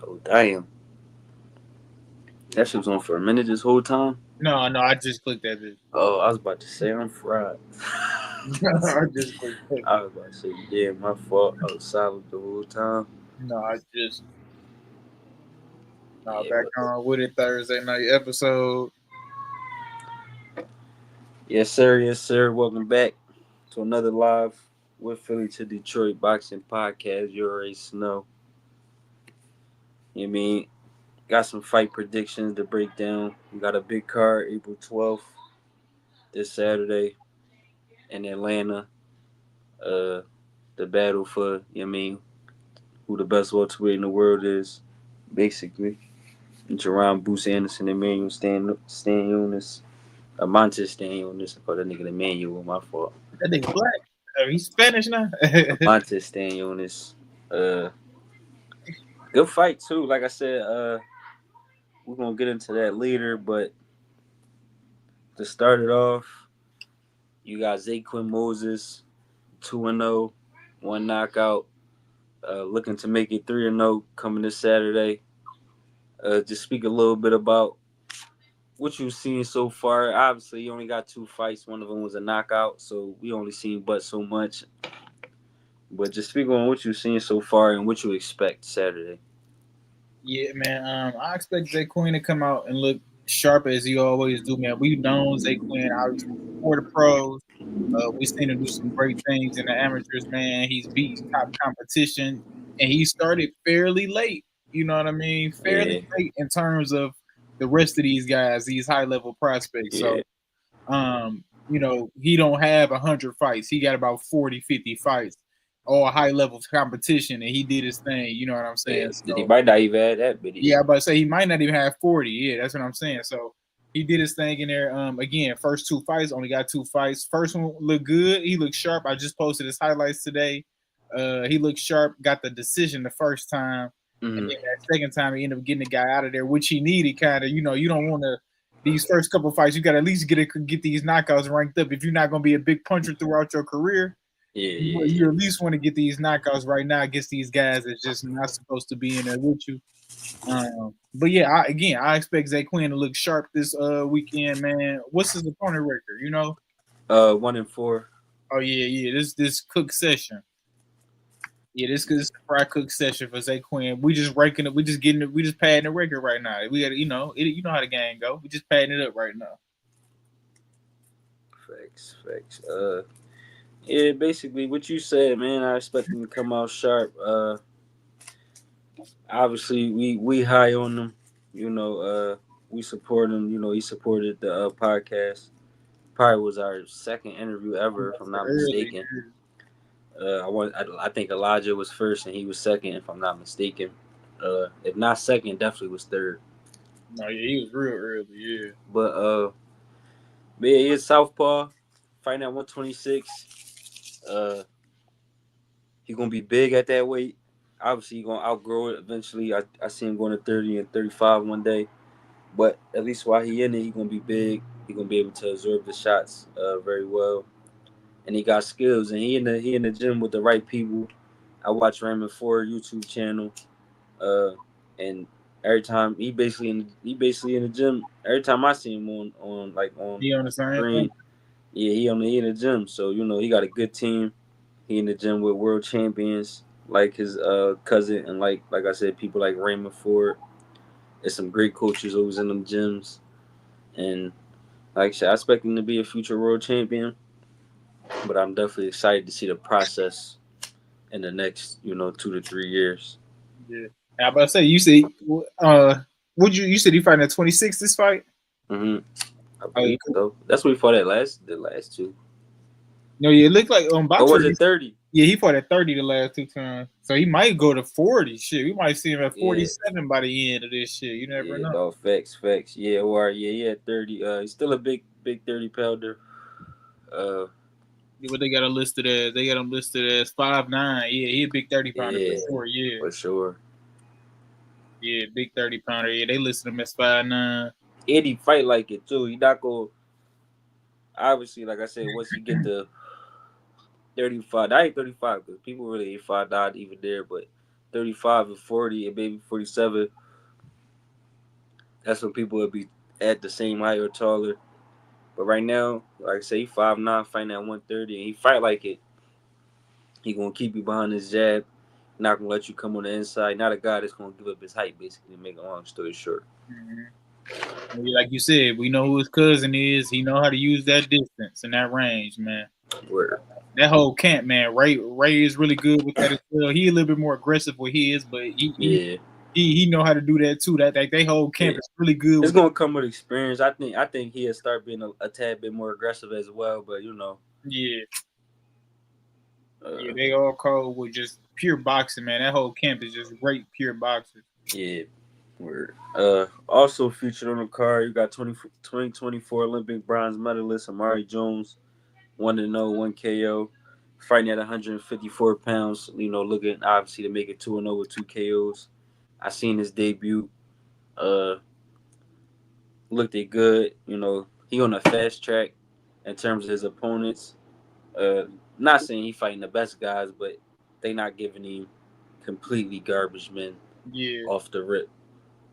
Oh damn, that shit was on for a minute this whole time. No, no, I just clicked that bitch. Oh, I was about to say I'm fried. I just clicked that. I was about to say, yeah, my fault. I was silent the whole time. No, I just no Yeah, back but on with it Thursday night episode. yes, sir, yes, sir. Welcome back to another live with Philly to Detroit boxing podcast. You already know. You know what I mean? Got some fight predictions to break down. We got a big card April 12th this Saturday in Atlanta. Uh, the battle for, you know what I mean, who the best welterweight in the world is, basically. Jerome Bruce Anderson, Emmanuel Stan Eunice, Montes Stan Eunice. I call that nigga Emmanuel, my fault. That nigga black. He's Spanish now. Montes Stan Eunice. Uh, Good fight, too. Like I said, we're going to get into that later, but to start it off, you got Zaquin Moses, 2-0, one knockout. Looking to make it 3-0 coming this Saturday. Just speak a little bit about what you've seen so far. Obviously, you only got two fights. One of them was a knockout, so we only seen but so much. But just speak on what you've seen so far and what you expect Saturday. Yeah, man. I expect Zay Queen to come out and look sharp as he always do, man. We've known Zay Queen obviously before the pros. We've seen him do some great things in the amateurs, man. He's beaten top competition, and he started fairly late. You know what I mean? Fairly Yeah, late in terms of the rest of these guys, these high level prospects. So, yeah, he don't have 100 fights. He got about 40, 50 fights, all high level competition, and he did his thing. You know what I'm yeah. saying? He So might not even have that yeah, many. I'm about to say he might not even have 40. Yeah, that's what I'm saying. So he did his thing in there. Again, first two fights, only got two fights. First one looked good. He looked sharp. I just posted his highlights today. He looked sharp, got the decision the first time. And Mm-hmm. then that second time he ended up getting the guy out of there, which he needed kind of, you don't want to these first couple fights, you got to at least get these knockouts ranked up. If you're not going to be a big puncher throughout your career, Yeah, you yeah, at least want to get these knockouts right now against these guys that's just not supposed to be in there with you. But yeah, I expect Zay Quinn to look sharp this weekend, man. What's his opponent record? You know? yeah. 1-4. Oh yeah, yeah. This cook session. Yeah, this is the fry cook session for Zay Quinn. We just ranking it. We just getting it. We just padding the record right now. We got you know how the game go. We just padding it up right now. Facts, facts. Yeah, basically what you said, man. I expect him to come out sharp. Obviously we high on him. You know, we support him. You know, he supported the podcast. Probably was our second interview ever, if I'm not Early. mistaken. I think Elijah was first and he was second, if I'm not mistaken. If not second, definitely was third. No, yeah, he was real early. Yeah. But yeah, he's Southpaw fighting at 126. He gonna be big at that weight. Obviously, he gonna outgrow it eventually. I see him going to 30 and 35 one day. But at least while he in it, he gonna be big. He gonna be able to absorb the shots very well, and he got skills. And he in the gym with the right people. I watch Raymond Ford YouTube channel, uh, and every time he basically in the gym. Every time I see him on He on the same thing. screen, yeah, he in the gym. So you know he got a good team. He in the gym with world champions like his cousin, and like I said, people like Raymond Ford. There's some great coaches who's in them gyms, and like I said, I expect him to be a future world champion. But I'm definitely excited to see the process in the next 2 to 3 years. Yeah. And I about to say you said uh would you said he fighting at 26 this fight? I Oh, believe so. That's what we fought at the last two. no, yeah, it looked like Or Boxer. was it 30? Yeah, he fought at 30 the last two times. So he might go to 40. Shit, we might see him at Yeah, 47 by the end of this shit. You never yeah, know. no, facts. Yeah, or yeah, he had 30. He's still a big 30 pounder. Uh, What they got him listed as? They got him listed as 5'9". Yeah, he a big 30 pounder for yeah, sure. Yeah, for sure. yeah, big 30 pounder. Yeah, they listed him as 5'9". And he fight like it too. He not go obviously, like I said, once he get to 35, I ain't 35 because people really ain't find out even there, but 35 and 40 and maybe 47, that's when people would be at the same height or taller. But right now, like I say, he 5'9", fighting at 130, and he fight like it. He gonna keep you behind his jab, not gonna let you come on the inside. Not a guy that's gonna give up his height, basically, to make a long story short. Mhm. Like you said, we know who his cousin is. He know how to use that distance and that range, man. Where, That whole camp, man. Ray is really good with that as well. He a little bit more aggressive with his, but yeah, he know how to do that too. That like they whole camp yeah. is really good It's with that. gonna come with experience. I think he'll start being a tad bit more aggressive as well. But Yeah, yeah. uh, They all call with just pure boxing, man. That whole camp is just great pure boxers. yeah. Word. Also featured on the card, you got 2024 Olympic bronze medalist Amari Jones, 1-0, 1 KO, fighting at 154 pounds. Looking obviously to make it 2-0 with 2 KOs. I seen his debut. Uh, Looked it good. He on a fast track in terms of his opponents. Uh, Not saying he fighting the best guys, but they not giving him completely garbage men Yeah, off the rip.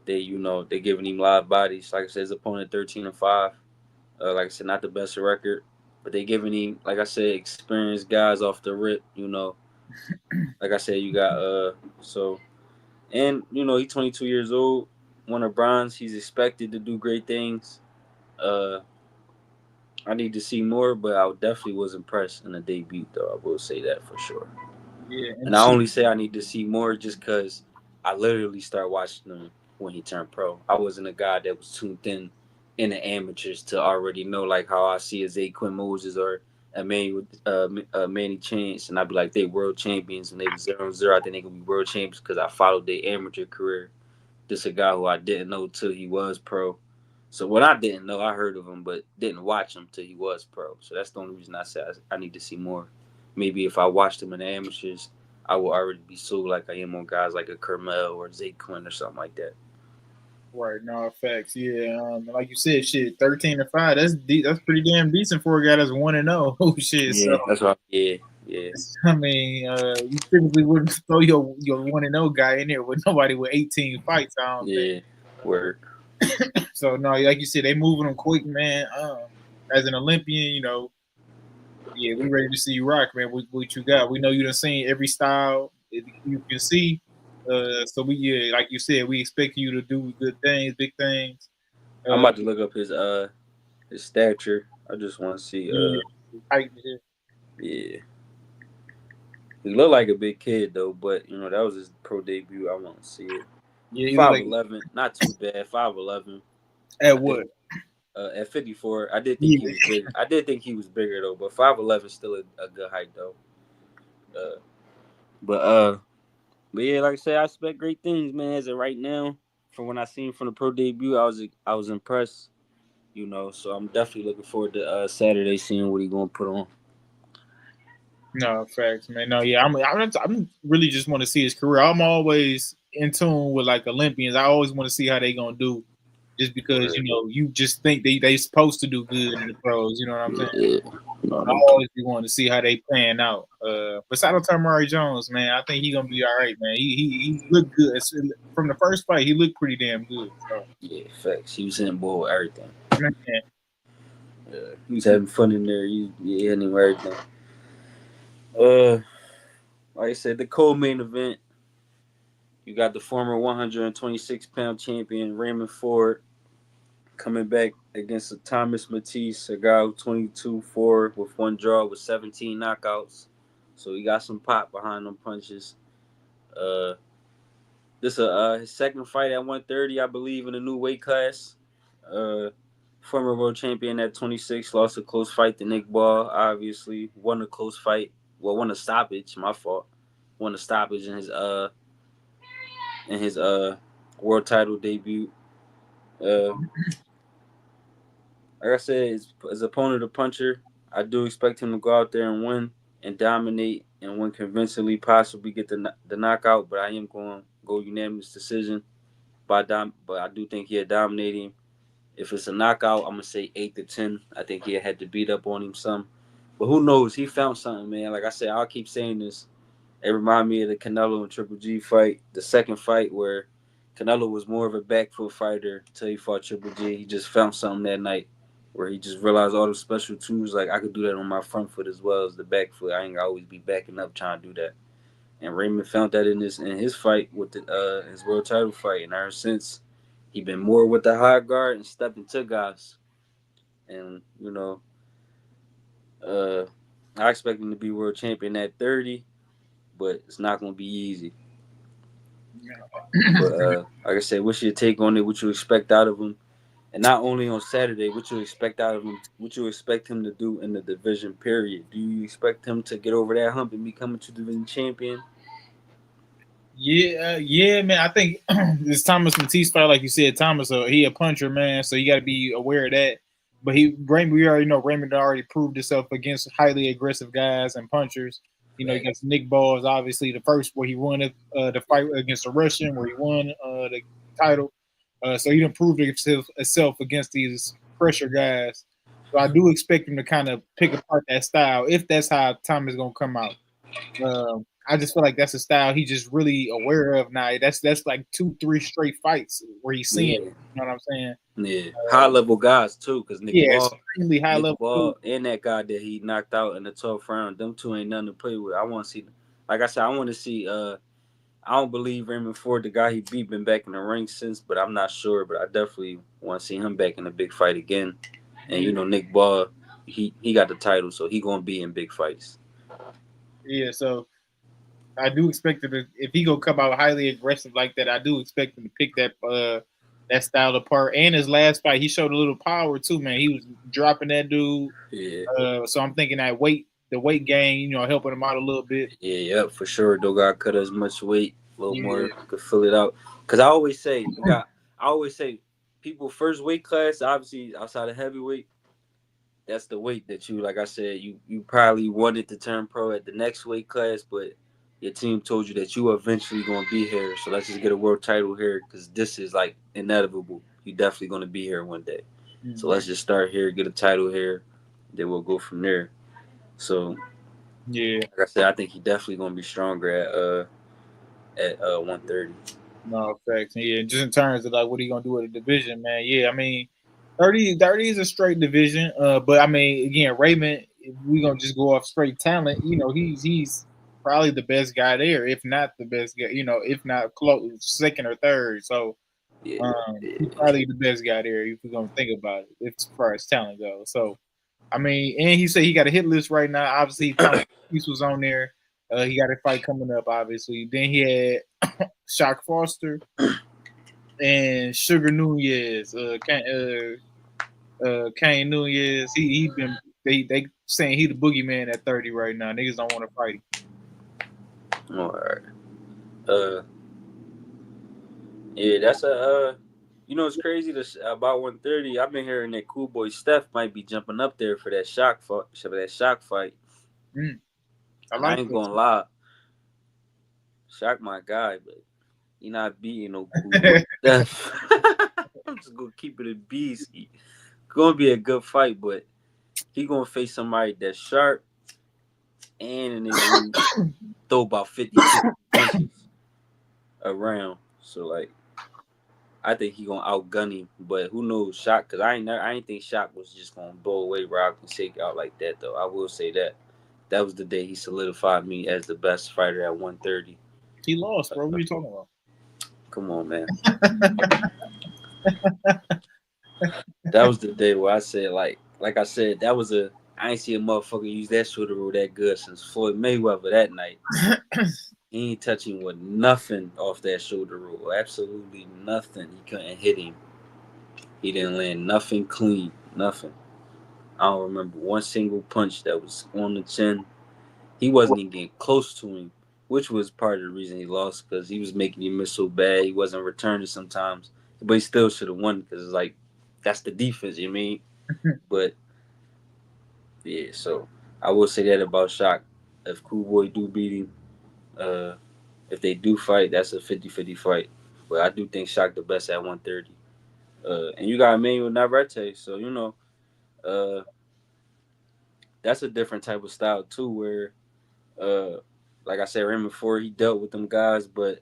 They giving him live bodies. Like I said, his opponent 13-5. Like I said, not the best record, but they giving him, like I said, experienced guys off the rip. Like I said, you got so, and he's 22 years old, won a bronze. He's expected to do great things. Uh, I need to see more, but I definitely was impressed in the debut, though. I will say that for sure. yeah, and And I shit. only say I need to see more just because I literally started watching him when he turned pro. I wasn't a guy that was tuned in the amateurs to already know like how I see a Zay Quinn Moses or a Manny Chance, and I'd be like they world champions and they was 0-0. I think they could be world champions because I followed their amateur career. This a guy who I didn't know till he was pro. So what I didn't know, I heard of him, but didn't watch him till he was pro. So that's the only reason I said I need to see more. Maybe if I watched him in the amateurs, I will already be sold like I am on guys like a Kermel or Zay Quinn or something like that. Right, no facts. Yeah, like you said, shit, 13-5. That's pretty damn decent for a guy that's 1-0. Oh shit. So Yeah, that's right. Yeah, yeah, I mean, you typically wouldn't throw your 1-0 guy in there with nobody with 18 fights. I don't think. yeah. Word. So no, like you said, they moving them quick, man. As an Olympian, yeah, we ready to see you rock, man. What you got? We know you done seen every style you can see. So like you said, we expect you to do good things, big things. I'm Uh, about to look up his stature. I just want to see. yeah, height and shit. Yeah, he looked like a big kid though, but that was his pro debut. I want to see it. Yeah, you look Five like eleven, not too bad. 5'11". at I think what? at 54, I did think Yeah, he was big. I did think he was bigger though, but 5'11" is still a good height though. Uh, but uh, but yeah, like I said, I expect great things, man. As of right now, from when I seen from the pro debut, I was impressed. So I'm definitely looking forward to Saturday seeing what he gonna put on. no facts, man. No, yeah, I'm really just want to see his career. I'm always in tune with like Olympians. I always want to see how they gonna do, just because Word. you just think they supposed to do good in the pros. You know what I'm saying? Yeah, no, I no cap. always be wanting to see how they pan out. But shout out to Amari Jones, man. I think he gonna be all right, man. He looked good from the first fight. He looked pretty damn good. So Yeah, facts. He was hitting ball with everything. man, He was having fun in there. He hitting him with everything. Uh, like I said, the co-main event. You got the former 126-pound champion Raymond Ford coming back against Thomas Matisse, a guy who 22-4 with one draw with 17 knockouts. So he got some pop behind them punches. Uh, this is his second fight at 130, I believe, in a new weight class. Uh, Former world champion at 26 lost a close fight to Nick Ball. Obviously, won a close fight. Well, won a stoppage. My fault. Won a stoppage in his world title debut. Uh, like I said, his opponent, a puncher. I do expect him to go out there and win and dominate and win convincingly, possibly get the knockout. But I am going to go unanimous decision. But I do think he'll dominate him. If it's a knockout, I'm gonna say 8-10. I think he had to beat up on him some. But who knows? He found something, man. Like I said, I'll keep saying this It reminded me of the Canelo and Triple G fight, the second fight where Canelo was more of a back foot fighter until he fought Triple G. He just found something that night where he just realized all the special tools. Like I could do that on my front foot as well as the back foot. I ain't gotta always be backing up trying to do that. And Raymond found that in his fight with his world title fight, and ever since he been more with the high guard and stepping to guys. And uh, I expect him to be world champion at 30, but it's not gonna be easy. But like I said, what's your take on it? What you expect out of him? And not only on Saturday, what you expect out of him? What you expect him to do in the division period? Do you expect him to get over that hump and become a division champion? Yeah, yeah, man. I think this Thomas Matisse fight, like you said, Thomas, he a puncher, man. So you got to be aware of that. But Raymond, we already know Raymond already proved himself against highly aggressive guys and punchers. You know, Right. against Nick Ball is obviously the first where he won the fight against the Russian, where he won the title. So he improved himself against these pressure guys. So I do expect him to kind of pick apart that style if that's how Thomas is gonna come out. I just feel like that's a style he's just really aware of now. That's like 2, 3 straight fights where he's seeing. You Yeah. know what I'm saying? Yeah, high level guys too, because Yeah, extremely high Nick level too. Ball, and that guy that he knocked out in the 12th round, them two ain't nothing to play with. I want to see, like I said, I want to see. I don't believe Raymond Ford, the guy he beat, been back in the ring since, but I'm not sure. But I definitely want to see him back in a big fight again. And Yeah, Nick Ball, he got the title, so he gonna be in big fights. yeah. So I do expect him to, if he gonna come out highly aggressive like that, I do expect him to pick that style apart. And his last fight, he showed a little power too, man. He was dropping that dude. Yeah, So I'm thinking that the weight gain, helping him out a little bit. yeah, yep, for sure. Don't got to cut as much weight, a little Yeah, more, could fill it out. Cause I always say, people first weight class, obviously outside of heavyweight, that's the weight that you, like I said, you probably wanted to turn pro at the next weight class, but your team told you that you eventually gonna be here. So let's just get a world title here, because this is like inevitable. You definitely gonna be here one day. So mm-hmm. let's just start here, get a title here, then we'll go from there. So Yeah. like I said, I think he definitely gonna be stronger at 130. No facts. Yeah, just in terms of like what are you gonna do with the division, man? Yeah, I mean, 30 is a straight division. But I mean, again, Raymond, if we gonna just go off straight talent, he's probably the best guy there, if not the best guy. If not close, second or third. So Yeah, he's yeah, probably the best guy there if we're gonna think about it, if as far as talent goes. So I mean, and he said he got a hit list right now. Obviously, Thomas Peace was on there. He got a fight coming up, obviously. Then he had Shock Foster and Sugar Nunez, Kane Nunez. He been they saying he the boogeyman at 30 right now. Niggas don't want to fight him. all right. Uh, yeah, that's a it's crazy about 130. I've been hearing that Cool Boy Steph might be jumping up there for that shock fight. Mm, I And I like ain't that. gonna lie, Shock my guy, but he not beating no Cool Boy Steph. I'm just gonna keep it a beast. Gonna be a good fight, but he gonna face somebody that's sharp and a nigga who throw about 50-60 punches around. So like, I think he gonna outgun him, but who knows? Shock, cause I ain't think Shock was just gonna blow away Rock and shake out like that though. I will say that was the day he solidified me as the best fighter at 130. He lost, bro. What are you talking about? Come on, man. That was the day where I said like I said, that was a I ain't see a motherfucker use that shoulder roll that good since Floyd Mayweather that night. He ain't touching with nothing off that shoulder roll. Absolutely nothing. He couldn't hit him. He didn't land nothing clean. Nothing. I don't remember one single punch that was on the chin. He wasn't even getting close to him, which was part of the reason he lost because he was making him miss so bad. He wasn't returning sometimes, but he still should have won because it's like that's the defense, you mean? But yeah, so I will say that about Shock. If Cool Boy do beat him, uh, if they do fight, that's a 50-50 fight. But I do think Shock the best at 130. And you got Emmanuel Navarrete, so uh, that's a different type of style too, where uh, like I said, Raymond Ford, he dealt with them guys, but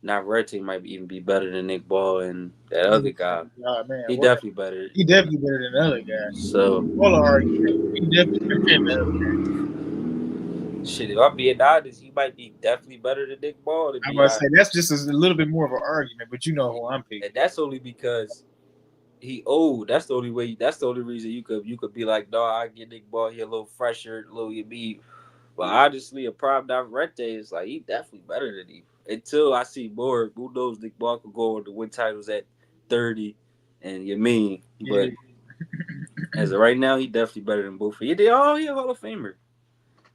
Navarrete might even be better than Nick Ball and that Oh other guy. God, man, He what? definitely better. He definitely better than the other guy. So All the argument, he definitely better than the other. shit, if I'm being honest, he might be definitely better than Nick Ball to I'm be about to say honest. that's just a little bit more of an argument, but you know who I'm picking. And that's only because he old. That's the only way. That's the only reason you could be like, no, I get Nick Ball here a little fresher, a little you be. But honestly, a prime Navarrete is like he definitely better than him. Until I see more, who knows? Nick Ball could go on to win titles at 30, and you mean. Yeah, But as of right now, he definitely better than both of you. They all he a Hall of Famer.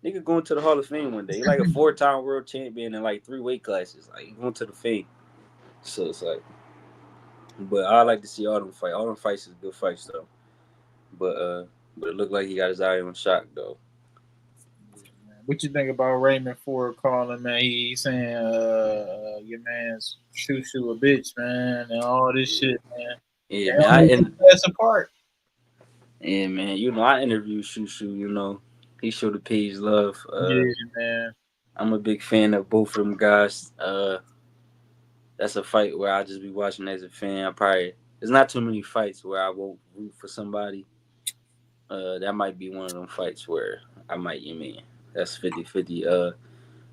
Nigga going to the Hall of Fame one day. He like a 4-time world champion in like 3 weight classes. Like he going to the fame. So it's like, but I like to see all them fight. All them fights is good fights though. But but it looked like he got his eye on Shock though. man. What you think about Raymond Ford calling, man? He saying, your man's shoe a bitch, man, and all this shit, man. Yeah, They man. only two us apart. Yeah, man. You know, I interviewed Shushu. You know, he showed the page love. Yeah, man. I'm a big fan of both of them guys. That's a fight where I'll just be watching as a fan. I probably there's not too many fights where I won't root for somebody. That might be one of them fights where I might. You mean that's 50-50.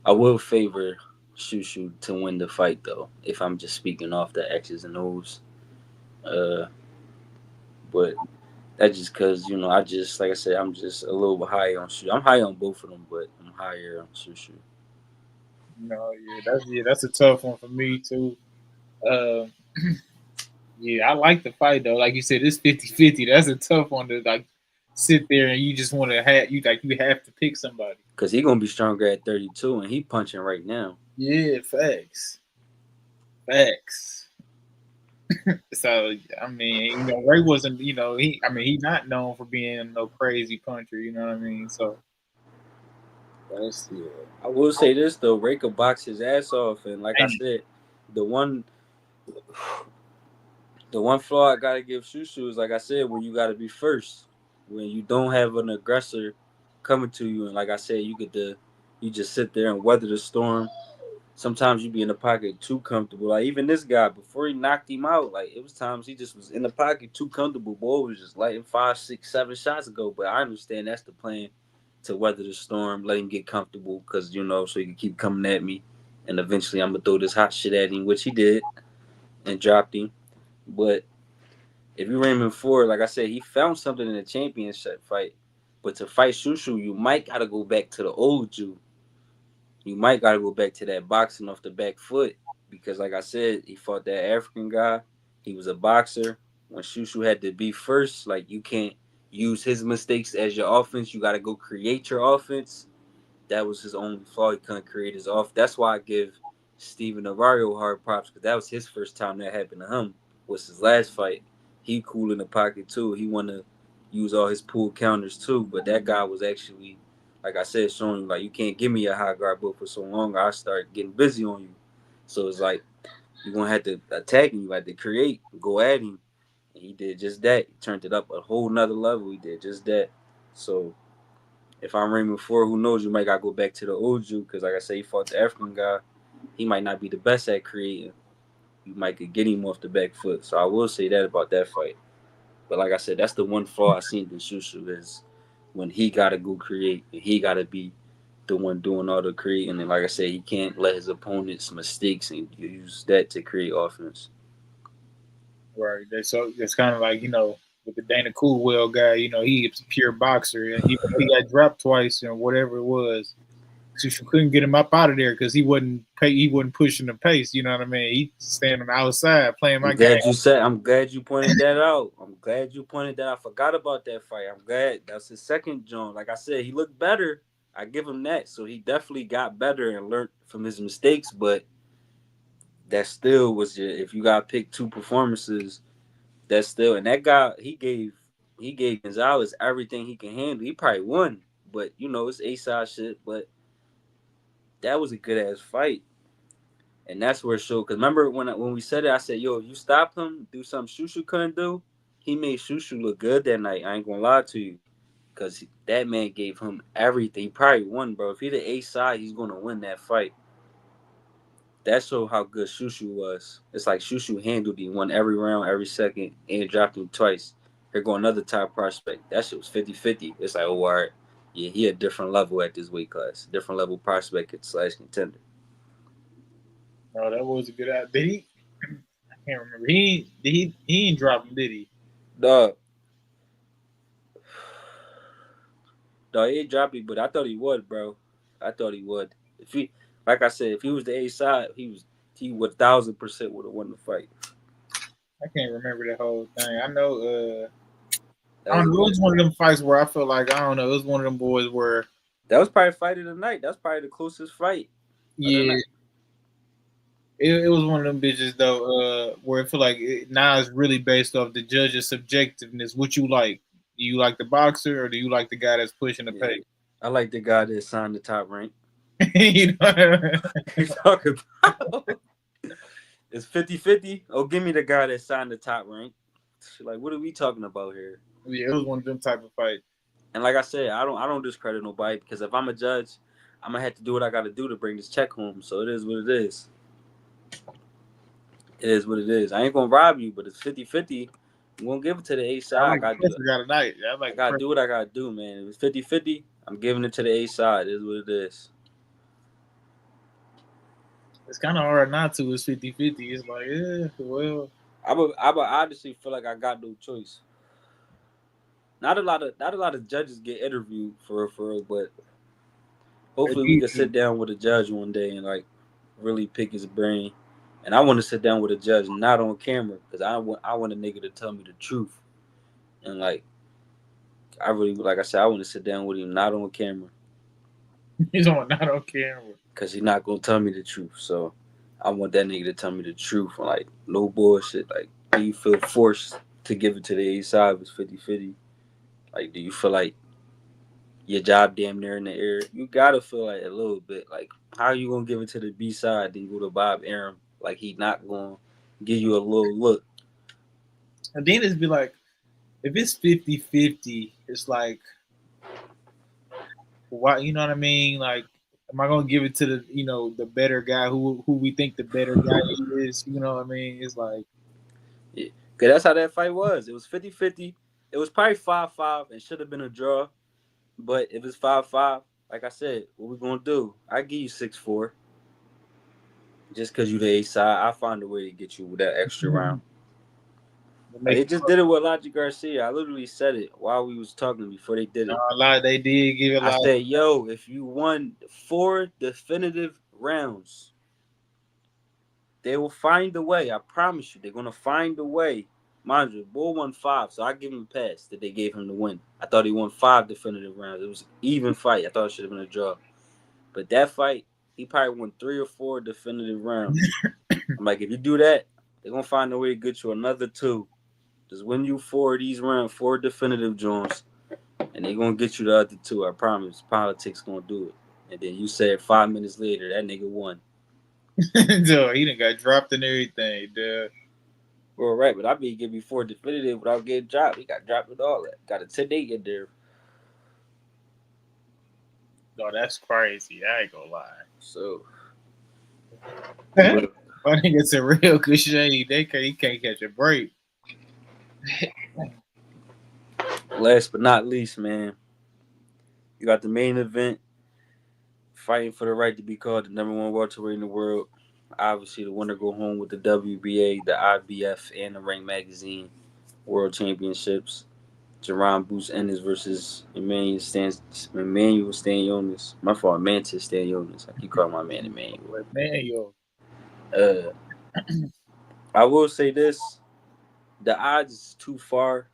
I will favor Shushu to win the fight though. If I'm just speaking off the X's and O's. Uh, but that's just because I just like I said, I'm just a little high on Shushu. I'm high on both of them, but I'm higher on Shushu. No, yeah, that's a tough one for me too. Uh, yeah, I like the fight though. Like you said, it's 50-50. That's a tough one to like sit there and you just want to have you have to pick somebody. Cause he gonna be stronger at 32, and he punching right now. Yeah, facts, facts. So I mean, Ray wasn't, he not known for being no crazy puncher. You know what I mean? So that's yeah. I will say this though, Ray could box his ass off, and like I And said, the one the one flaw I gotta give Shushu is like I said, when you gotta be first, when you don't have an aggressor coming to you, and like I said, you just sit there and weather the storm. Sometimes you be in the pocket too comfortable. Like even this guy, before he knocked him out, like it was times he just was in the pocket too comfortable. Boy was just lighting 5, 6, 7 shots ago. But I understand that's the plan to weather the storm, let him get comfortable, because so he can keep coming at me, and eventually I'm gonna throw this hot shit at him, which he did and dropped him. But if you Raymond Ford, like I said, he found something in the championship fight. But to fight Shushu, you might gotta go back to the old Jew. You might gotta go back to that boxing off the back foot, because, like I said, he fought that African guy. He was a boxer. When Shushu had to be first, like you can't use his mistakes as your offense. You gotta go create your offense. That was his only flaw. He couldn't create his off. That's why I give Steven Navarro hard props, because that was his first time that happened to him. Was his last fight. He cool in the pocket too. He want to use all his pull counters too. But that guy was actually, like I said, showing you like you can't give me a high guard book for so long. I start getting busy on you. So it's like you're gonna have to attack him. You have to create, go at him. And he did just that. He turned it up a whole nother level. He did just that. So if I'm Raymond Ford, who knows? You might gotta go back to the old Jew, because, like I say, he fought the African guy. He might not be the best at creating. You might could get him off the back foot. So I will say that about that fight. But like I said, that's the one flaw I seen in Shushu is when he gotta go create and he gotta be the one doing all the creating. And like I said, he can't let his opponent's mistakes and use that to create offense. right, so it's kind of like with the Dana Coolwell guy. He's a pure boxer, and even though he got dropped twice and whatever it was, Sushu couldn't get him up out of there because he wasn't pushing the pace. You know what I mean? He standing on the outside playing my game. I'm glad you pointed that out. I'm glad you pointed that. I forgot about that fight. I'm glad that's his second joint. Like I said, he looked better. I give him that. So he definitely got better and learned from his mistakes. But that still was if you got to pick two performances, that's still, and that guy he gave Gonzalez everything he can handle. He probably won, but it's A side shit. But that was a good ass fight. And that's where it showed. Cause remember when we said it, I said, "Yo, if you stop him, do something Shushu couldn't do." He made Shushu look good that night. I ain't gonna lie to you. because that man gave him everything. He probably won, bro. If he the A side, he's gonna win that fight. That showed how good Shushu was. It's like Shushu handled him, won every round, every second, and dropped him twice. Here go another top prospect. That shit was 50-50. It's like, oh, all right. Yeah, he a different level at this weight class. Different level prospect slash contender. No, that was a good idea. Did he? I can't remember. He ain't drop him, did he? Dog, dog, he dropped him, but I thought he would, bro. I thought he would. If he, like I said, if he was the A side, he would 1,000% would have won the fight. I can't remember the whole thing. I know. That I was don't a know. It good was one fight. of them fights where I felt like I don't know. It was one of them boys where That was probably fight of the night. That was probably the closest fight of the yeah, night. it was one of them bitches though. Where it feel like now it's really based off the judge's subjectiveness. What you like? Do you like the boxer or do you like the guy that's pushing the Yeah, pace? I like the guy that signed the top rank. You know? You talking about? It's 50-50. Oh, give me the guy that signed the top rank. Like, what are we talking about here? Yeah, it was one of them type of fights. And like I said, I don't discredit nobody because if I'm a judge, I'm gonna have to do what I gotta do to bring this check home. So it is what it is. It is what it is. I ain't gonna rob you, but it's 50-50. I'm gonna give it to the A I side. like the pressure got tonight. I I like the gotta pressure. do what I gotta do, man. If it's 50-50, I'm giving it to the A side. It is what it is. It's kind of hard not to. It's 50-50. It's like, yeah, well, I would honestly feel like I got no choice. Not a lot of judges get interviewed for real, but they hopefully we need can to. sit down with a judge one day and like really pick his brain. And I want to sit down with a judge not on camera because I want a nigga to tell me the truth. And like I really like I said I want to sit down with him not on camera He's on not on camera. because he's not gonna tell me the truth. So I want that nigga to tell me the truth and like no bullshit. Like do you feel forced to give it to the A side if it's 50-50? Like do you feel like your job damn near in the air? You gotta feel like a little bit. Like, how are you gonna give it to the B side, then go to Bob Arum? Like he not gonna give you a little look. And then it's be like, if it's 50-50, it's like, why? You know what I mean? Like, am I gonna give it to the the better guy who we think the better guy is? You know what I mean? It's like Yeah. Cause that's how that fight was. It was 50-50. It was probably 5-5 and should have been a draw. But if it's 5-5, like I said, what we gonna do? I give you 6-4. Just cause you the A side, I find a way to get you that extra round. Like make they just did it with Logic Garcia. I literally said it while we was talking before they did it. a lot. They did give a I lot. said, yo, if you won 4 definitive rounds, they will find a way. I promise you, they're gonna find a way. Mind you, Bull won 5, so I give him a pass that they gave him the win. I thought he won 5 definitive rounds. It was an even fight. I thought it should have been a draw. But that fight, he probably won 3 or 4 definitive rounds. I'm like, if you do that, they're gonna find a way to get you another 2. Just win you 4 of these rounds, 4 definitive joints, and they're gonna get you the other 2. I promise. Politics gonna do it. And then you said 5 minutes later, that nigga won. Dude, he done got dropped and everything, dude. Well, right, but I be give you 4 definitive without getting dropped. He got dropped with all that. Got a 10-8 in there. No, that's crazy. I ain't gonna lie. So, I but think it's a real good shade. He can't catch a break. last but not least, man, you got the main event fighting for the right to be called the #1 welterweight in the world. Obviously, the winner go home with the WBA, the IBF, and the Ring Magazine World Championships. Jerron Boots Ennis versus Emmanuel Stanionis. My fault, Mantis Stanionis. I keep calling my man Emmanuel. But man, yo, Uh, I will say this: the odds is too far.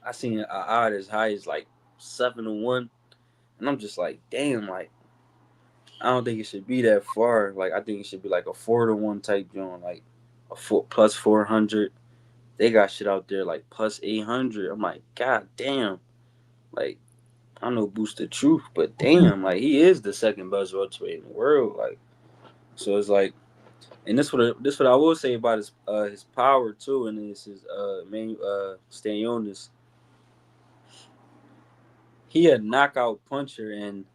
I seen an odd as high as like 7-1, and I'm just like, damn, like I don't think it should be that far. Like I think it should be like a 4-1 type joint, like a plus 400. They got shit out there like plus 800. I'm like, god damn, like I know Boost the truth, but damn, like he is the second best welterweight in the world. Like so, it's like, and this what I will say about his power too, and his Stanionis. he a knockout puncher, and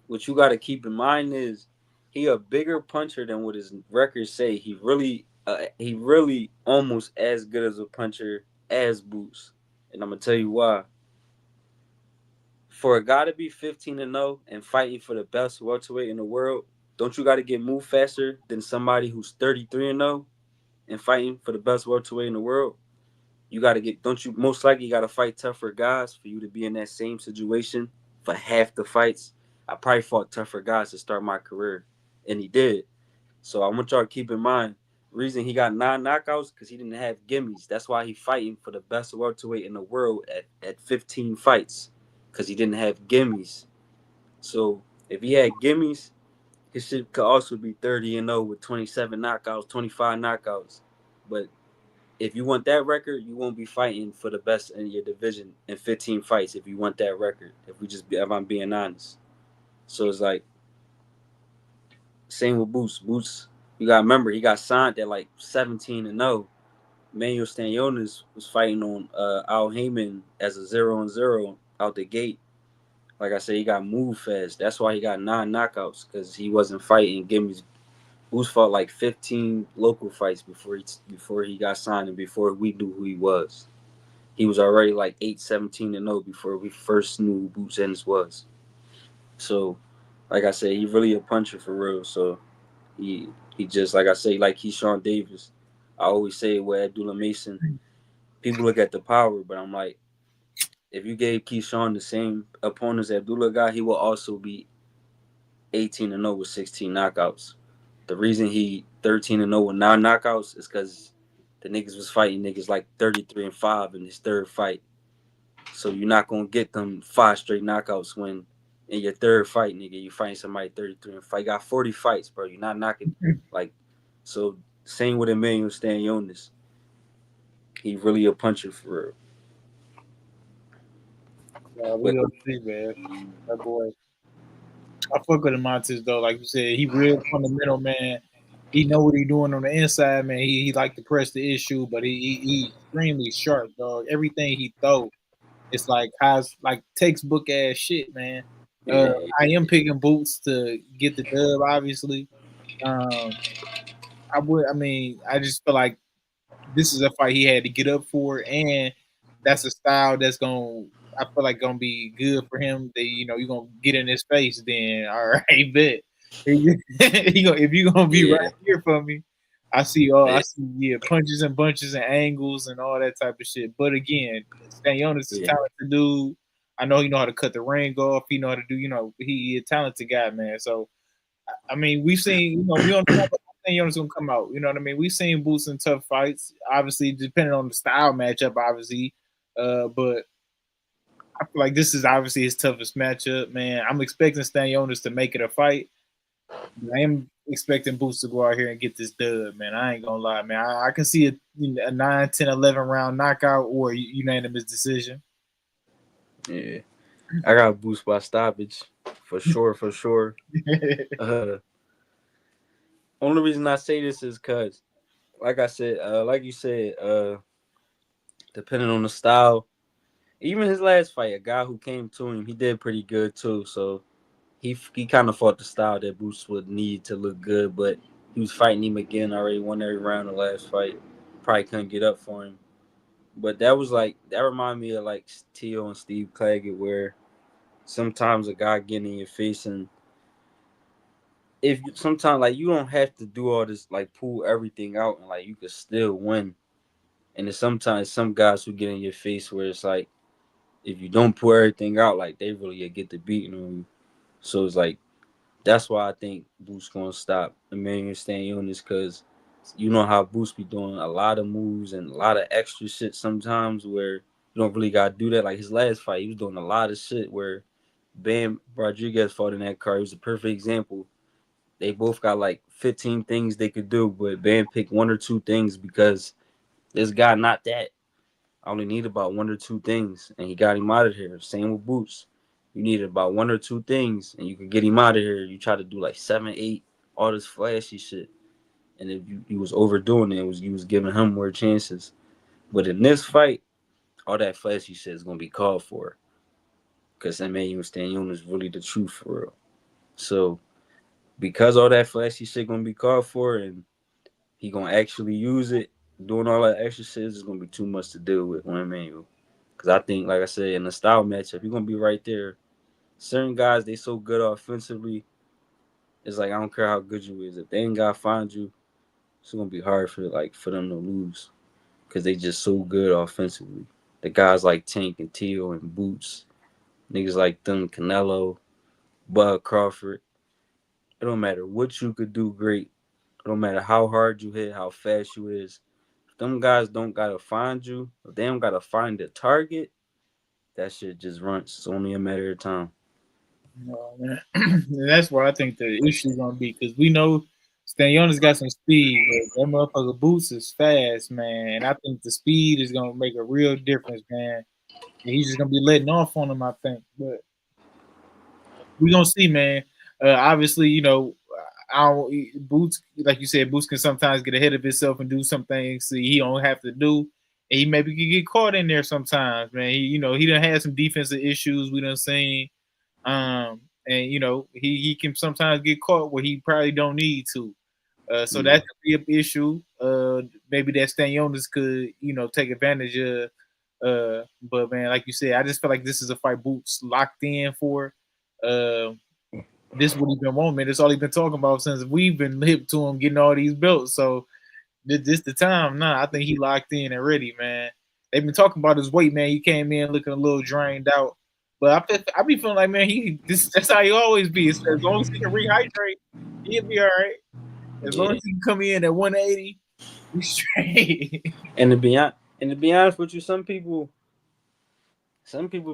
what you got to keep in mind is he a bigger puncher than what his records say. He really almost as good as a puncher as Boots, and I'm gonna tell you why. For a guy to be 15-0 and fighting for the best welterweight in the world, don't you got to get moved faster than somebody who's 33-0 and fighting for the best welterweight in the world? You got to get, don't you most likely got to fight tougher guys for you to be in that same situation for half the fights? I probably fought tougher guys to start my career, and he did. So I want y'all to keep in mind, reason he got 9 knockouts because he didn't have gimmies. That's why he fighting for the best welterweight in the world at 15 fights, because he didn't have gimmies. So if he had gimmies, his shit could also be 30-0 with 27 knockouts, 25 knockouts. But if you want that record, you won't be fighting for the best in your division in 15 fights. If you want that record, if I'm being honest, so it's like same with Boots. Boots, you gotta remember he got signed at like 17-0. Manuel Stanionis was fighting on Al Heyman as a 0-0 out the gate. Like I said, he got moved fast. That's why he got 9 knockouts because he wasn't fighting gimmies. Boots fought like 15 local fights before he got signed and before we knew who he was. He was already like 8-17-0 before we first knew who Boots Ennis was. So, like I said, he really a puncher for real. So he just like I say, like he's Sean Davis. I always say with Abdullah Mason, people look at the power, but I'm like, if you gave Keyshawn the same opponents Abdullah got, he will also be 18-0 with 16 knockouts. The reason he 13-0 with 9 knockouts is because the niggas was fighting niggas like 33-5 in his third fight. So you're not gonna get them 5 straight knockouts when in your third fight, nigga, you fighting somebody 33-5. You got 40 fights, bro. You're not knocking like so. Same with Emmanuel Stanionis. He really a puncher for real. We But gonna see, man. That boy. I fuck with Montes though. Like you said, he real fundamental, man. He know what he doing on the inside, man. He like to press the issue, but he extremely sharp, dog. Everything he throw, it's like has like textbook ass shit, man. Uh, yeah, I am picking Boots to get the dub, obviously. Um, I would. I mean, I just feel like this is a fight he had to get up for, and that's a style that's going. I feel like gonna be good for him. That you're gonna get in his face. Then all right, bet. If you gonna be right yeah, here for me, I see all. I yeah, see punches and bunches and angles and all that type of shit. But again, Stanionis is a yeah, talented dude. I know he know how to cut the ring off. He know how to do. He a talented guy, man. So I mean, we've seen, we don't know what Jonas gonna come out. You know what I mean? We've seen Boots in tough fights, obviously depending on the style matchup, obviously. But I feel like this is obviously his toughest matchup, man. I'm expecting Stanionis to make it a fight. I am expecting Boots to go out here and get this dub, man. I ain't gonna lie, man. I can see a 9, 10, 11 round knockout or unanimous decision. yeah. I got boost by stoppage for sure, for sure. Uh, Only reason I say this is because, like I said, like you said, depending on the style, even his last fight, a guy who came to him, he did pretty good too. So he kind of fought the style that Boots would need to look good, but he was fighting him again already, won every round the last fight. Probably couldn't get up for him. But that was like that reminded me of like Tio and Steve Claggett, where sometimes a guy getting in your face, and if sometimes like you don't have to do all this like pull everything out and like you could still win. And then sometimes some guys who get in your face where it's like if you don't pull everything out, like they really get the beating on you. So it's like that's why I think Boost gonna stop Emmanuel Stanionis because you know how Boost be doing a lot of moves and a lot of extra shit sometimes where you don't really gotta do that. Like his last fight, he was doing a lot of shit where Bam Rodriguez fought in that card. It was a perfect example. They both got like 15 things they could do, but Bam picked one or two things because this guy not that. I only need about one or two things, and he got him out of here. Same with Boots. You needed about one or two things, and you could get him out of here. You try to do like 7, 8, all this flashy shit, and if you was overdoing it, you was giving him more chances. But in this fight, all that flashy shit is gonna be called for. because Emmanuel Stanyon is really the truth for real. So because all that flashy shit gonna be called for, and he gonna actually use it, doing all that extra shit is gonna be too much to deal with on Emmanuel. Because I think, like I said, in the style matchup, you're gonna be right there. Certain guys they so good offensively, it's like I don't care how good you is. If they ain't gotta find you, it's gonna be hard for them to lose because they just so good offensively. The guys like Tank and Teal and Boots, niggas like them, Canelo, Bud Crawford. It don't matter what you could do great. It don't matter how hard you hit, how fast you is. If them guys don't gotta find you, if they don't gotta find the target, that shit just runs. It's only a matter of time. No, man. And that's where I think the issue is gonna be because we know Stanionis got some speed, but that motherfucker Boots is fast, man. And I think the speed is gonna make a real difference, man. And he's just gonna be letting off on him, I think. But we gonna see, man. Obviously, Boots, like you said, Boots can sometimes get ahead of himself and do some things he don't have to do. And he maybe can get caught in there sometimes, man. He done had some defensive issues we done seen. And he can sometimes get caught where he probably don't need to. So Yeah. that could be an issue. Maybe that Stanionis could, take advantage of. But man, like you said, I just feel like this is a fight Boots locked in for. Uh, this is what he's been wanting, man. That's all he's been talking about since we've been hip to him getting all these belts. So this the time. Nah, I think he locked in and ready, man. They've been talking about his weight, man. He came in looking a little drained out. But I be feeling like, man, that's how he always be. As long as he can rehydrate, he'll be all right. As long Yeah. as he can come in at 180, he's straight. And to be honest with you, some people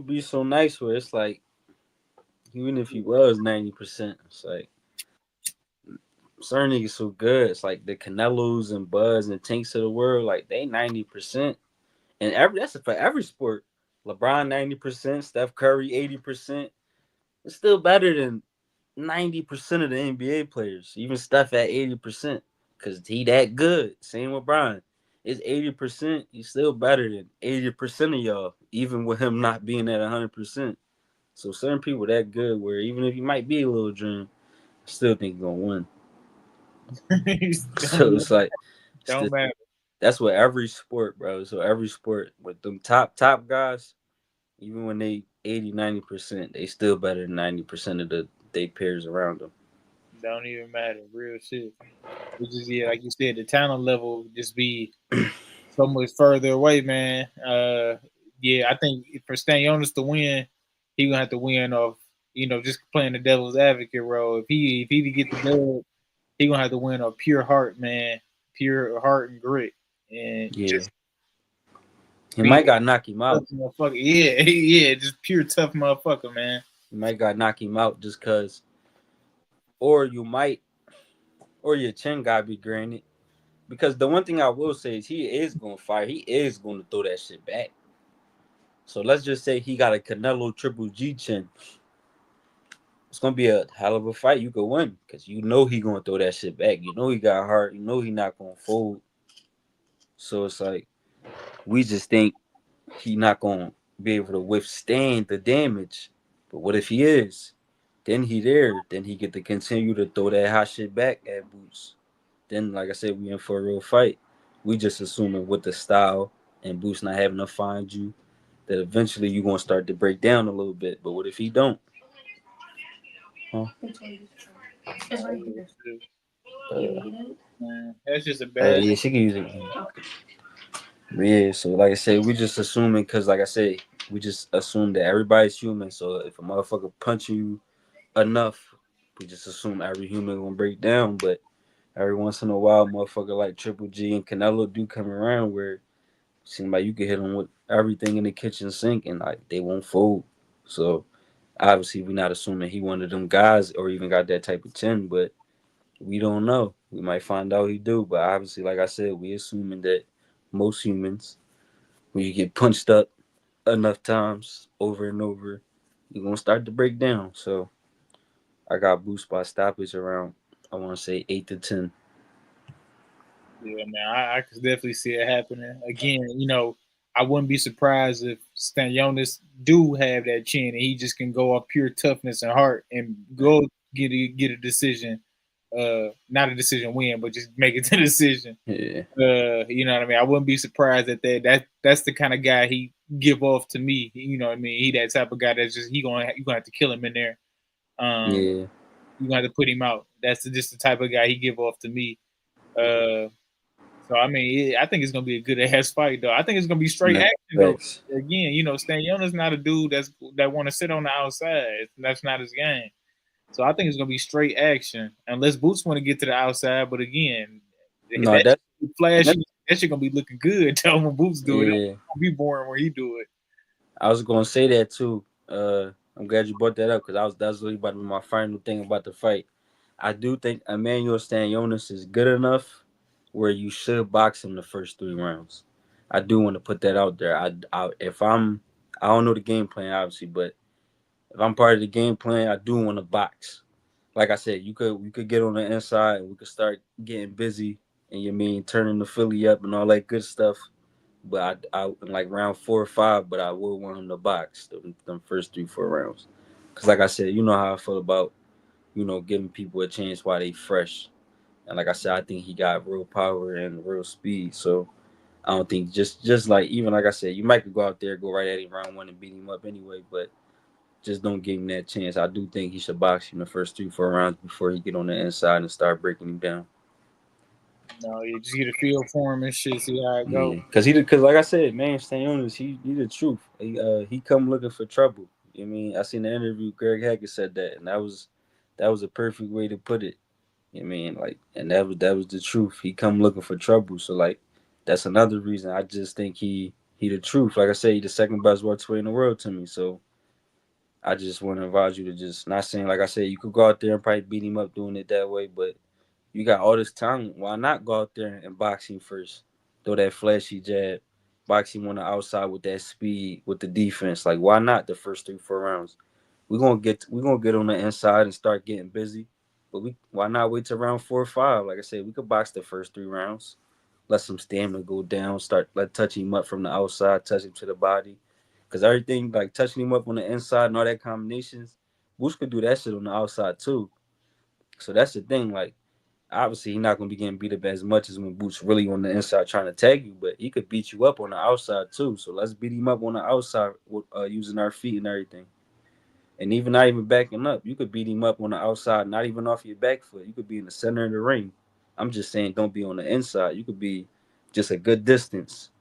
be so nice where it's like even if he was 90%, it's like certain niggas so good. It's like the Canelos and Buds and Tanks of the world, like they 90%. And that's for every sport. LeBron 90%, Steph Curry 80%. It's still better than 90% of the NBA players. Even Steph at 80%. Cause he that good. Same with Brian. It's 80%. He's still better than 80% of y'all, even with him not being at 100%. So certain people that good where even if he might be a little dream, I still think he's gonna win. So don't, it's like it's don't the, matter. that's what every sport, bro. So every sport with them top guys, even when they 80, 90%, they still better than 90% of they peers around them. Don't even matter. Real shit. Which is, yeah, like you said, the talent level just be so much further away, man. Yeah, I think for Stanionis to win, he gonna have to win off, just playing the devil's advocate role. If he to get the dub, he gonna have to win off pure heart, man, pure heart and grit, and Yeah, just he be might got knock him a tough out. motherfucker. Yeah, yeah, just pure tough motherfucker, man. He might got knock him out just cause, or you might, or your chin got be granted. Because the one thing I will say is he is gonna fire. He is gonna throw that shit back. So let's just say he got a Canelo Triple G chin. It's gonna be a hell of a fight. You could win because you know he gonna throw that shit back. You know he got heart. You know he not gonna fold. So it's like we just think he not gonna be able to withstand the damage. But what if he is? Then he there. Then he get to continue to throw that hot shit back at Boots. Then, like I said, we in for a real fight. We just assuming with the style and Boots not having to find you that eventually you gonna start to break down a little bit. But what if he don't? Huh? Uh, Man, that's just a bad. yeah, she can use it. Yeah, so like I said, we just assuming because, like I said, we just assume that everybody's human. So if a motherfucker punch you enough, we just assume every human gonna break down. But every once in a while, motherfucker like Triple G and Canelo do come around where it seems like you can hit them with everything in the kitchen sink and like they won't fold. So obviously, we're not assuming he one of them guys or even got that type of chin, but we don't know. We might find out he do, but obviously, like I said, we assuming that most humans, when you get punched up enough times over and over, you're gonna start to break down. So I got boost by stoppage around I want to say 8 to 10. Yeah, man, I could definitely see it happening again. I wouldn't be surprised if Stanionis do have that chin and he just can go off pure toughness and heart and go get a decision. Not a decision win, but just make it to the decision. Yeah, You know what I mean? I wouldn't be surprised at that. That's the kind of guy he give off to me. You know what I mean? He that type of guy that's just you gonna have to kill him in there. Um, yeah. you gonna have to put him out. Just the type of guy he give off to me. Uh, so I mean, I think it's gonna be a good ass fight though. I think it's gonna be straight Nah, action though. facts. Again, Staniona's not a dude that want to sit on the outside. That's not his game. So I think it's gonna be straight action, unless Boots want to get to the outside. But again, No, that that's and flashy. that's That shit gonna be looking good. Tell when Boots do it. It yeah. gonna be boring when he do it. I was gonna say that too. I'm glad you brought that up because that's really about to be my final thing about the fight. I do think Emmanuel Stanionis is good enough where you should box him the first 3 rounds. I do want to put that out there. I don't know the game plan obviously, but if I'm part of the game plan, I do want to box. Like I said, you could get on the inside and we could start getting busy and you mean turning the Philly up and all that good stuff. But I in like round 4 or 5, but I will want him to box them first 3 4 rounds. Cause like I said, you know how I feel about giving people a chance while they fresh. And like I said, I think he got real power and real speed. So I don't think just like even like I said, you might could go out there, go right at him round 1 and beat him up anyway. But just don't give him that chance. I do think he should box him the first 3 4 rounds before he get on the inside and start breaking him down. No, you just get a feel for him and shit. See how it go. Yeah, cause like I said, man, stay on this. He the truth. He come looking for trouble. I mean, I seen the interview. Greg Hackett said that, and that was a perfect way to put it. I mean, like, and that was the truth. He come looking for trouble. So like, that's another reason. I just think he the truth. Like I said, he the second best welterweight in the world to me. So I just want to advise you to just not saying like I said, you could go out there and probably beat him up doing it that way, but you got all this talent. Why not go out there and box him first? Throw that flashy jab, box him on the outside with that speed, with the defense. Like why not the first 3 4 rounds? We're gonna get on the inside and start getting busy. But why not wait till round 4 or 5? Like I said, we could box the first 3 rounds. Let some stamina go down. Let touch him up from the outside, touch him to the body. Cause everything like touching him up on the inside and all that combinations, Boots could do that shit on the outside too. So that's the thing. Like obviously, he's not gonna be getting beat up as much as when Boots really on the inside trying to tag you, but he could beat you up on the outside too. So let's beat him up on the outside using our feet and everything. And even not even backing up, you could beat him up on the outside, not even off your back foot. You could be in the center of the ring. I'm just saying, don't be on the inside. You could be just a good distance,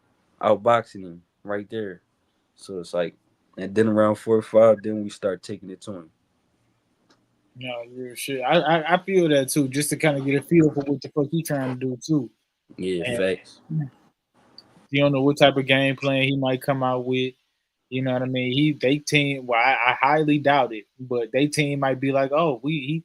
outboxing him right there. So it's like, and then around 4 or 5, then we start taking it to him. No, real shit. I feel that too, just to kind of get a feel for what the fuck he trying to do too. Yeah, And facts. you don't know what type of game plan he might come out with. You know what I mean? They team. Well, I highly doubt it, but they team might be like, oh, he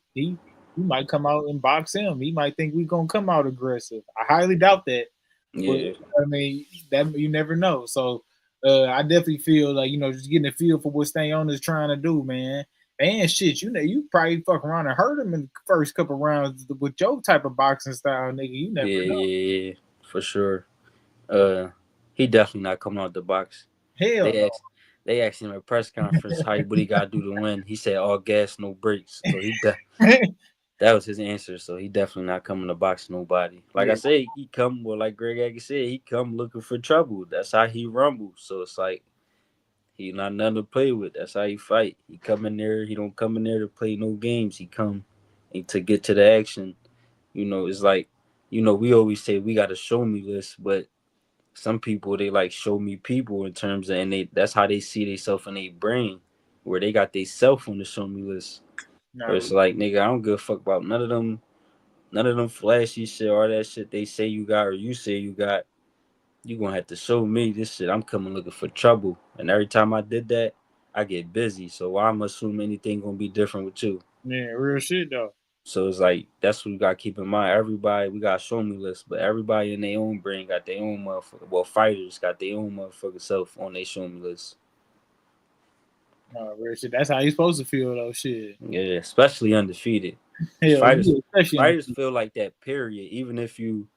might come out and box him. He might think we gonna come out aggressive. I highly doubt that, but Yeah, I mean that you never know. So I definitely feel like just getting a feel for what Stayon is trying to do, man. And shit, you probably fuck around and hurt him in the first couple rounds with your type of boxing style, nigga. You never yeah, know. yeah, yeah, for sure. Uh, he definitely not coming out the box. Hell They no. asked, they asked him at a press conference what he got to do to win. He said all gas, no brakes. So that was his answer. So he definitely not coming to box nobody. Like I Yeah, say, he come well, like Greg Aggie said, he come looking for trouble. That's how he rumbles. So it's like he not nothing to play with. That's how he fight. He come in there. He don't come in there to play no games. He come to get to the action. It's like we always say we got a show me list, but some people they like show me people in terms of and that's how they see themselves in their brain, where they got their self on the show me list. Where no, it's like nigga, I don't give a fuck about none of them flashy shit, all that shit they say you got or you say you got. You gonna have to show me this shit. I'm coming looking for trouble, and every time I did that, I get busy. So why I'm assuming anything gonna be different with you? yeah, real shit though. So it's like that's what we gotta keep in mind. Everybody, we got show me list, but everybody in their own brain got their own motherfucker. Well, fighters got their own motherfucker self on their show me list. No, real shit. That's how you supposed to feel though. Shit. Yeah, especially undefeated. Cause Hell fighters, yeah, especially in fighters the feel like that. Period. Even if you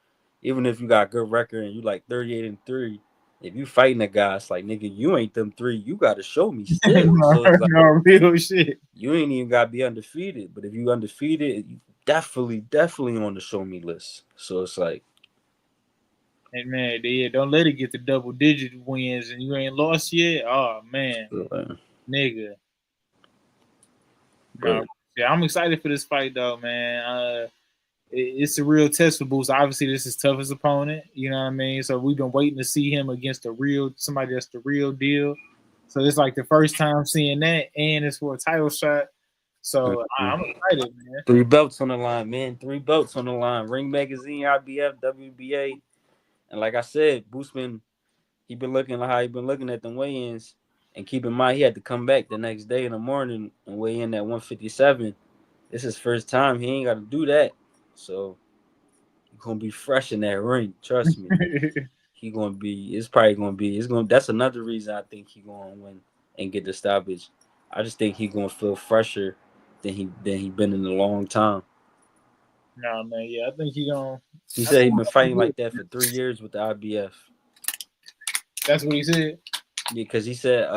got a good record and you like 38-3, If you fighting a guy, it's like nigga, you ain't them three. You got to show me still. no, So it's like no real shit. you ain't even got to be undefeated. But if you undefeated, you definitely on the show me list. So it's like, And man, yeah, don't let it get to double digit wins and you ain't lost yet. Oh man, uh, nigga. No, but yeah, I'm excited for this fight though, man. It's a real test for Boots. Obviously, this is toughest opponent. You know what I mean? So we've been waiting to see him against a real somebody that's the real deal. So it's like the first time seeing that, and it's for a title shot. So I'm mhm. excited, man. 3 belts on the line, man. 3 belts on the line. Ring Magazine, IBF, WBA, and like I said, Boostman, he been looking like how he been looking at the weigh-ins. And keep in mind, he had to come back the next day in the morning and weigh in at 157. This is his first time. He ain't got to do that. So he gonna be fresh in that ring. Trust me. He gonna be. It's probably gonna be. It's gonna. That's another reason I think he gonna win and get the stoppage. I just think he gonna feel fresher than he been in a long time. No, man. Yeah, I think he gonna. He I said he think been he gonna fighting do it. like that for 3 years with the IBF. That's what he said. Because he said,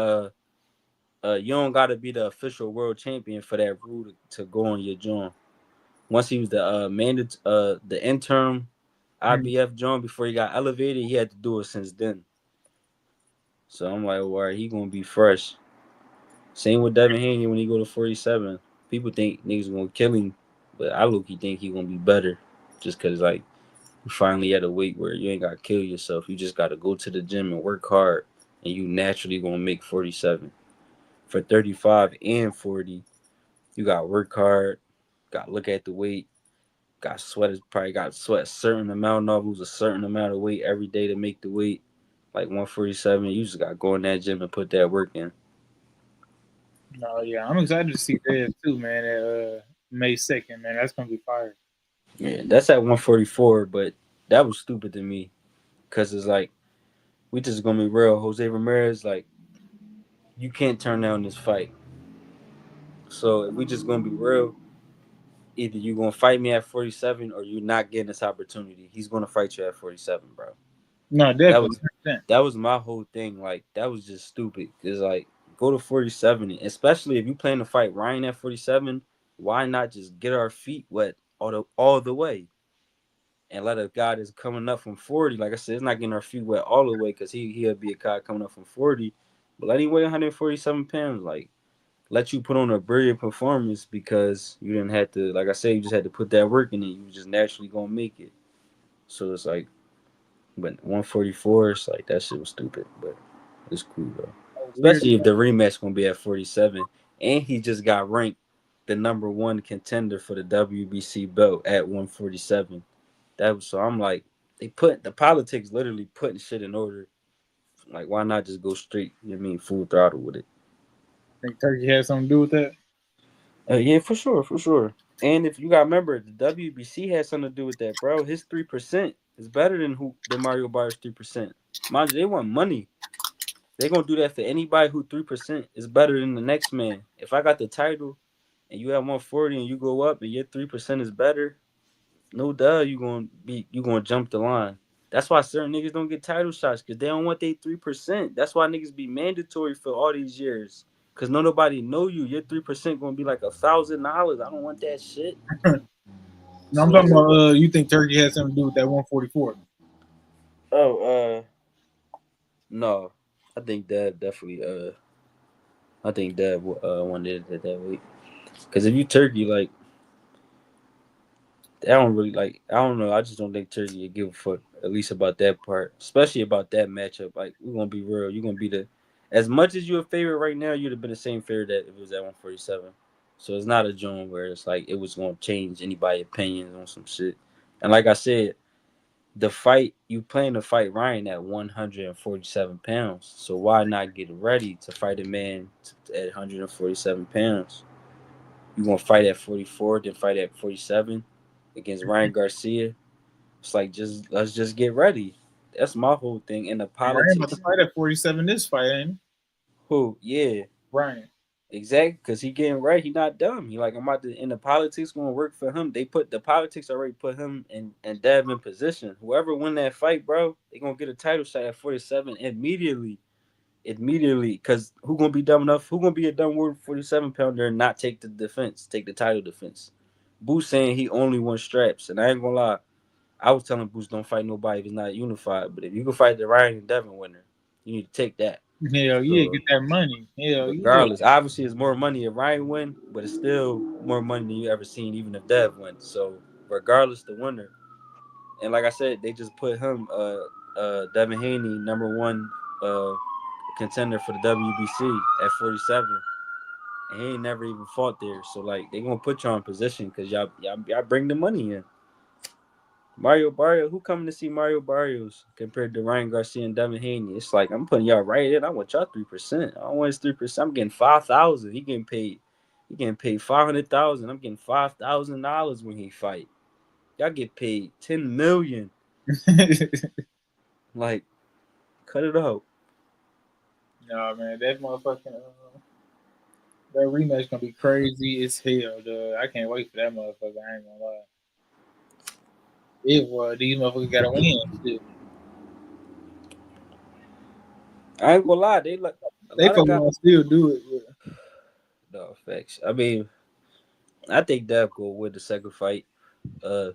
you don't gotta be the official world champion for that rule to go on your joint. Once he was the the interim Mm. IBF joint before he got elevated, he had to do it since then. So I'm like, all right, he gonna be fresh. Same with Devin Haney when he go to 47. People think niggas gonna kill him, but I look, he think he gonna be better, just cause like you finally at a weight where you ain't gotta kill yourself. You just gotta go to the gym and work hard, and you naturally gonna make 47. For 35 and 40, you gotta work hard, gotta look at the weight, got sweat. Probably got sweat a certain amount off, lose a certain amount of weight every day to make the weight. Like 147, you just gotta go in that gym and put that work in. No, yeah, I'm excited to see Dev too, man. At May 2nd, man, that's gonna be fire. Yeah, that's at 144, but that was stupid to me because it's like we just gonna be real. Jose Ramirez, like you can't turn down this fight. So if we just gonna be real, either you gonna fight me at 47 or you not getting this opportunity. He's gonna fight you at 47, bro. No, That definitely. was that was my whole thing. Like that was just stupid. Cause like go to 47, especially if you plan to fight Ryan at 47. Why not just get our feet wet all the way? And let a guy that's coming up from 40, like I said, it's not getting our feet wet all the way because he'll be a guy coming up from 40. But let him weigh 147 pounds. Like, let you put on a brilliant performance because you didn't have to, like I said, you just had to put that work in it. You just naturally going to make it. So it's like, but 144, it's like that shit was stupid. But it's cool, though. Weird. Especially if the rematch going to be at 47. And he just got ranked the number one contender for the WBC belt at 147. That was so I'm like, they put the politics literally putting shit in order. Like, why not just go straight? You know what I mean, full throttle with it. Think Turkey had something to do with that? Yeah, for sure, for sure. And if you got to remember, the WBC had something to do with that, bro. His 3% is better than Mario Bar's 3%. Mind you, they want money. They gonna do that for anybody who 3% is better than the next man. If I got the title and you have 140 and you go up and your 3% is better, no duh, you gonna jump the line. That's why certain niggas don't get title shots because they don't want their 3%. That's why niggas be mandatory for all these years. Cause no nobody know you. Your 3% gonna be like $1,000. I don't want that shit. No, I'm So talking about. You think Turkey had something to do with that 144? oh no. I think Dad definitely I think Dad wanted it at that weight. Cause if you turkey like I don't really like. I don't know. I just don't think Turkey would give a fuck. At least about that part, especially about that matchup. Like we're gonna be real. You're gonna be the as much as you're a favorite right now. You'd have been the same favorite that if it was at 147. So it's not a joint where it's like it was gonna change anybody's opinions on some shit. And like I said, the fight you plan to fight Ryan at 147 pounds. So why not get ready to fight a man at 147 pounds? You gonna fight at 44, then fight at 47 against Ryan Garcia. It's like just let's just get ready. That's my whole thing. And the And Ryan about to politics. fight at 47 this fight, ain't he? Who? Yeah. Ryan. Exactly, because he getting right. He not dumb. He like I'm about to, and the politics gonna work for him. They put the politics already put him and Dev in position. Whoever win that fight, bro, they gonna get a title shot at 47 immediately. Immediately, because who gonna be dumb enough? Who gonna be a dumb word 47 pounder and not take the defense, take the title defense? Boost saying he only wants straps, and I ain't gonna lie. I was telling Boost don't fight nobody if it's not unified. But if you can fight the Ryan and Devin winner, you need to take that. Hell yeah, So get that money. Hell yeah. regardless, obviously it's more money if Ryan win, but it's still more money than you ever seen, even if Dev wins. So regardless, the winner. And like I said, they just put him, Devin Haney, number one uh, contender for the WBC at 47, and he ain't never even fought there. So like they gonna put y'all in position because y'all bring the money in. Mario Barrios, who coming to see Mario Barrios compared to Ryan Garcia and Devin Haney? It's like I'm putting y'all right in. I want y'all 3%. I don't want his 3%. I'm getting 5,000. He getting paid. He getting paid 500,000. I'm getting $5,000 when he fight. Y'all get paid 10 million. Like, cut it out. Nah, man, that motherfucking that rematch gonna be crazy as hell, dude. I can't wait for that motherfucker. I ain't gonna lie. It was these motherfuckers gotta win. Shit. I ain't gonna lie. They like a They lot of probably guys. gonna still do it. But No facts. I mean, I think Dev go with the second fight. Uh,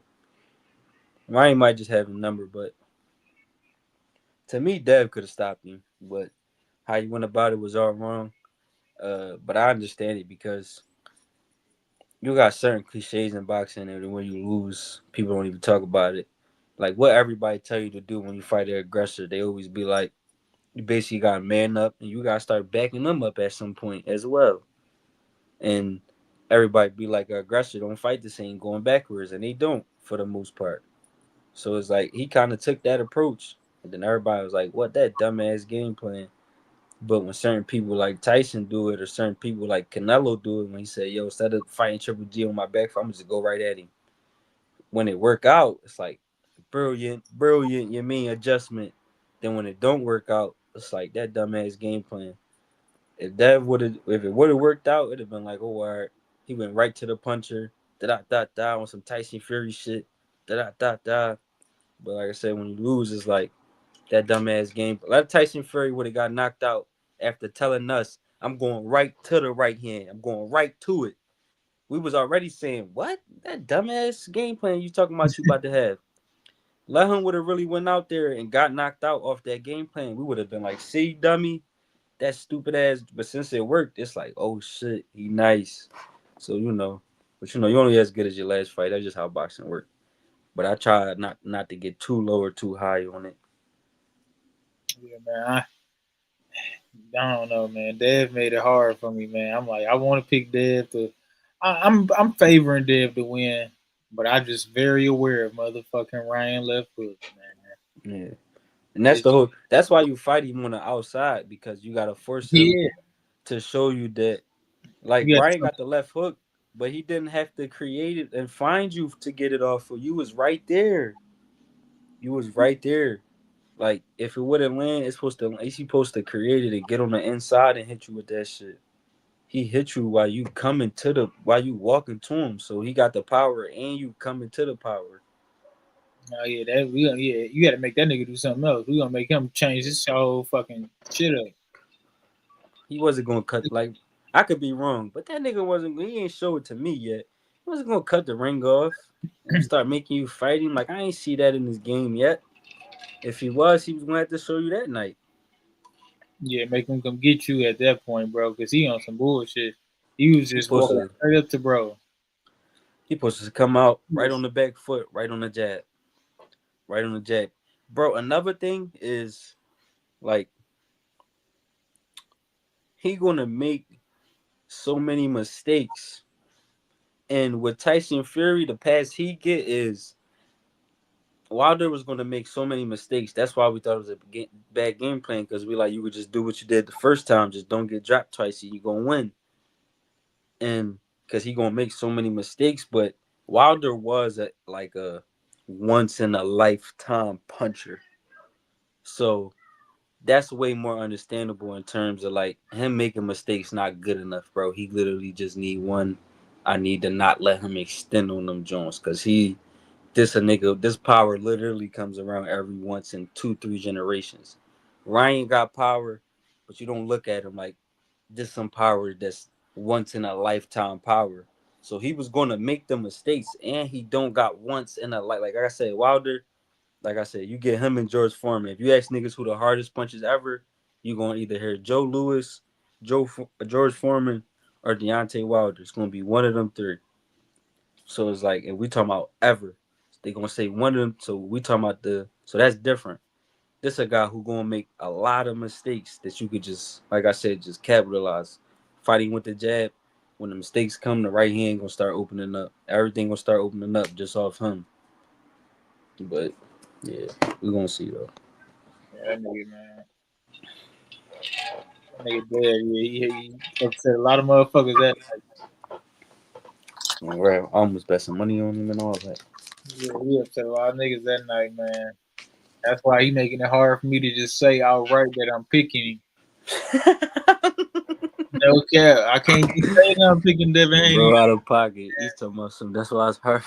Ryan might just have a number, but to me, Dev could have stopped him. But how you went about it was all wrong. But I understand it because you got certain cliches in boxing, and when you lose, people don't even talk about it. Like what everybody tell you to do when you fight an aggressor, they always be like, you basically got to man up, and you got to start backing them up at some point as well. And everybody be like, an aggressor don't fight the same, going backwards, and they don't for the most part. So it's like he kind of took that approach, and then everybody was like, "What that dumbass game plan?" But when certain people like Tyson do it, or certain people like Canelo do it, when he said, "Yo, instead of fighting Triple G on my back, I'm just go right at him." When it work out, it's like brilliant, brilliant. You mean adjustment? Then when it don't work out, it's like that dumbass game plan. If it would have worked out, it'd have been like, oh, all right. He went right to the puncher, da da da da, on some Tyson Fury shit, da da da da. But like I said, when you lose, it's like that dumbass game. A lot of Tyson Fury would have got knocked out after telling us, "I'm going right to the right hand. I'm going right to it." We was already saying, "What? That dumbass game plan you talking about? You about to have?" Let him would have really went out there and got knocked out off that game plan. We would have been like, "See, dummy, that stupid ass." But since it worked, it's like, "Oh shit, he nice." So but you only as good as your last fight. That's just how boxing works. But I try not to get too low or too high on it. yeah, man, I don't know, man. Dev made it hard for me, man. I'm like, I want to pick Dev to. I'm favoring Dev to win, but I'm just very aware of motherfucking Ryan left hook, man. Yeah. And that's It's the whole. That's why you fight him on the outside because you gotta force him yeah, to show you that. Like you got Ryan some, got the left hook, but he didn't have to create it and find you to get it off. For you was right there. You was right there. Like if it wouldn't land, it's supposed to. He's supposed to create it and get on the inside and hit you with that shit. He hit you while you walking to him. So he got the power and you coming to the power. oh yeah, that we gonna yeah, you got to make that nigga do something else. We gonna make him change his whole fucking shit up. He wasn't gonna cut like I could be wrong, but that nigga wasn't. He ain't show it to me yet. He wasn't gonna cut the ring off and start making you fight him. Like I ain't see that in this game yet. If he was gonna have to show you that night. Yeah, make him come get you at that point, bro, because he on some bullshit. He was He just supposed walking to straight up to bro. he supposed to come out right Yes. on the back foot, right on the jab, right on the jab. Bro, another thing is like he gonna make so many mistakes. And with Tyson Fury, the pass he get is Wilder was going to make so many mistakes. That's why we thought it was a bad game plan because we like you could just do what you did the first time, just don't get dropped twice, and you gonna win. And because he gonna make so many mistakes, but Wilder was a once in a lifetime puncher. So that's way more understandable in terms of like him making mistakes not good enough, bro. He literally just need one. I need to not let him extend on them Jones because this a nigga. This power literally comes around every once in 2-3 generations. Ryan got power, but you don't look at him like this some power that's once in a lifetime power. So he was gonna make the mistakes, and he don't got once in a life. Like I said, Wilder. Like I said, you get him and George Foreman. If you ask niggas who the hardest punches ever, you gonna either hear Joe Louis, George Foreman, or Deontay Wilder. It's gonna be one of them three. So it's like, and we talking about ever. They gonna say one of them. So we talking about the. So that's different. This a guy who gonna make a lot of mistakes that you could just, like I said, just capitalize. Fighting with the jab, when the mistakes come, the right hand gonna start opening up. Everything gonna start opening up just off him. But yeah, we gonna see though. Yeah, that nigga, man. That nigga dead. Yeah, he upset a lot of motherfuckers that Right, I almost bet some money on him and all that. yeah, he upset a lot of niggas that night, man. That's why he making it hard for me to just say outright that I'm picking him. No cap. I can't just say that I'm picking Devin Haney. Bro, out of pocket. He's talking about some. That's why I was hurt.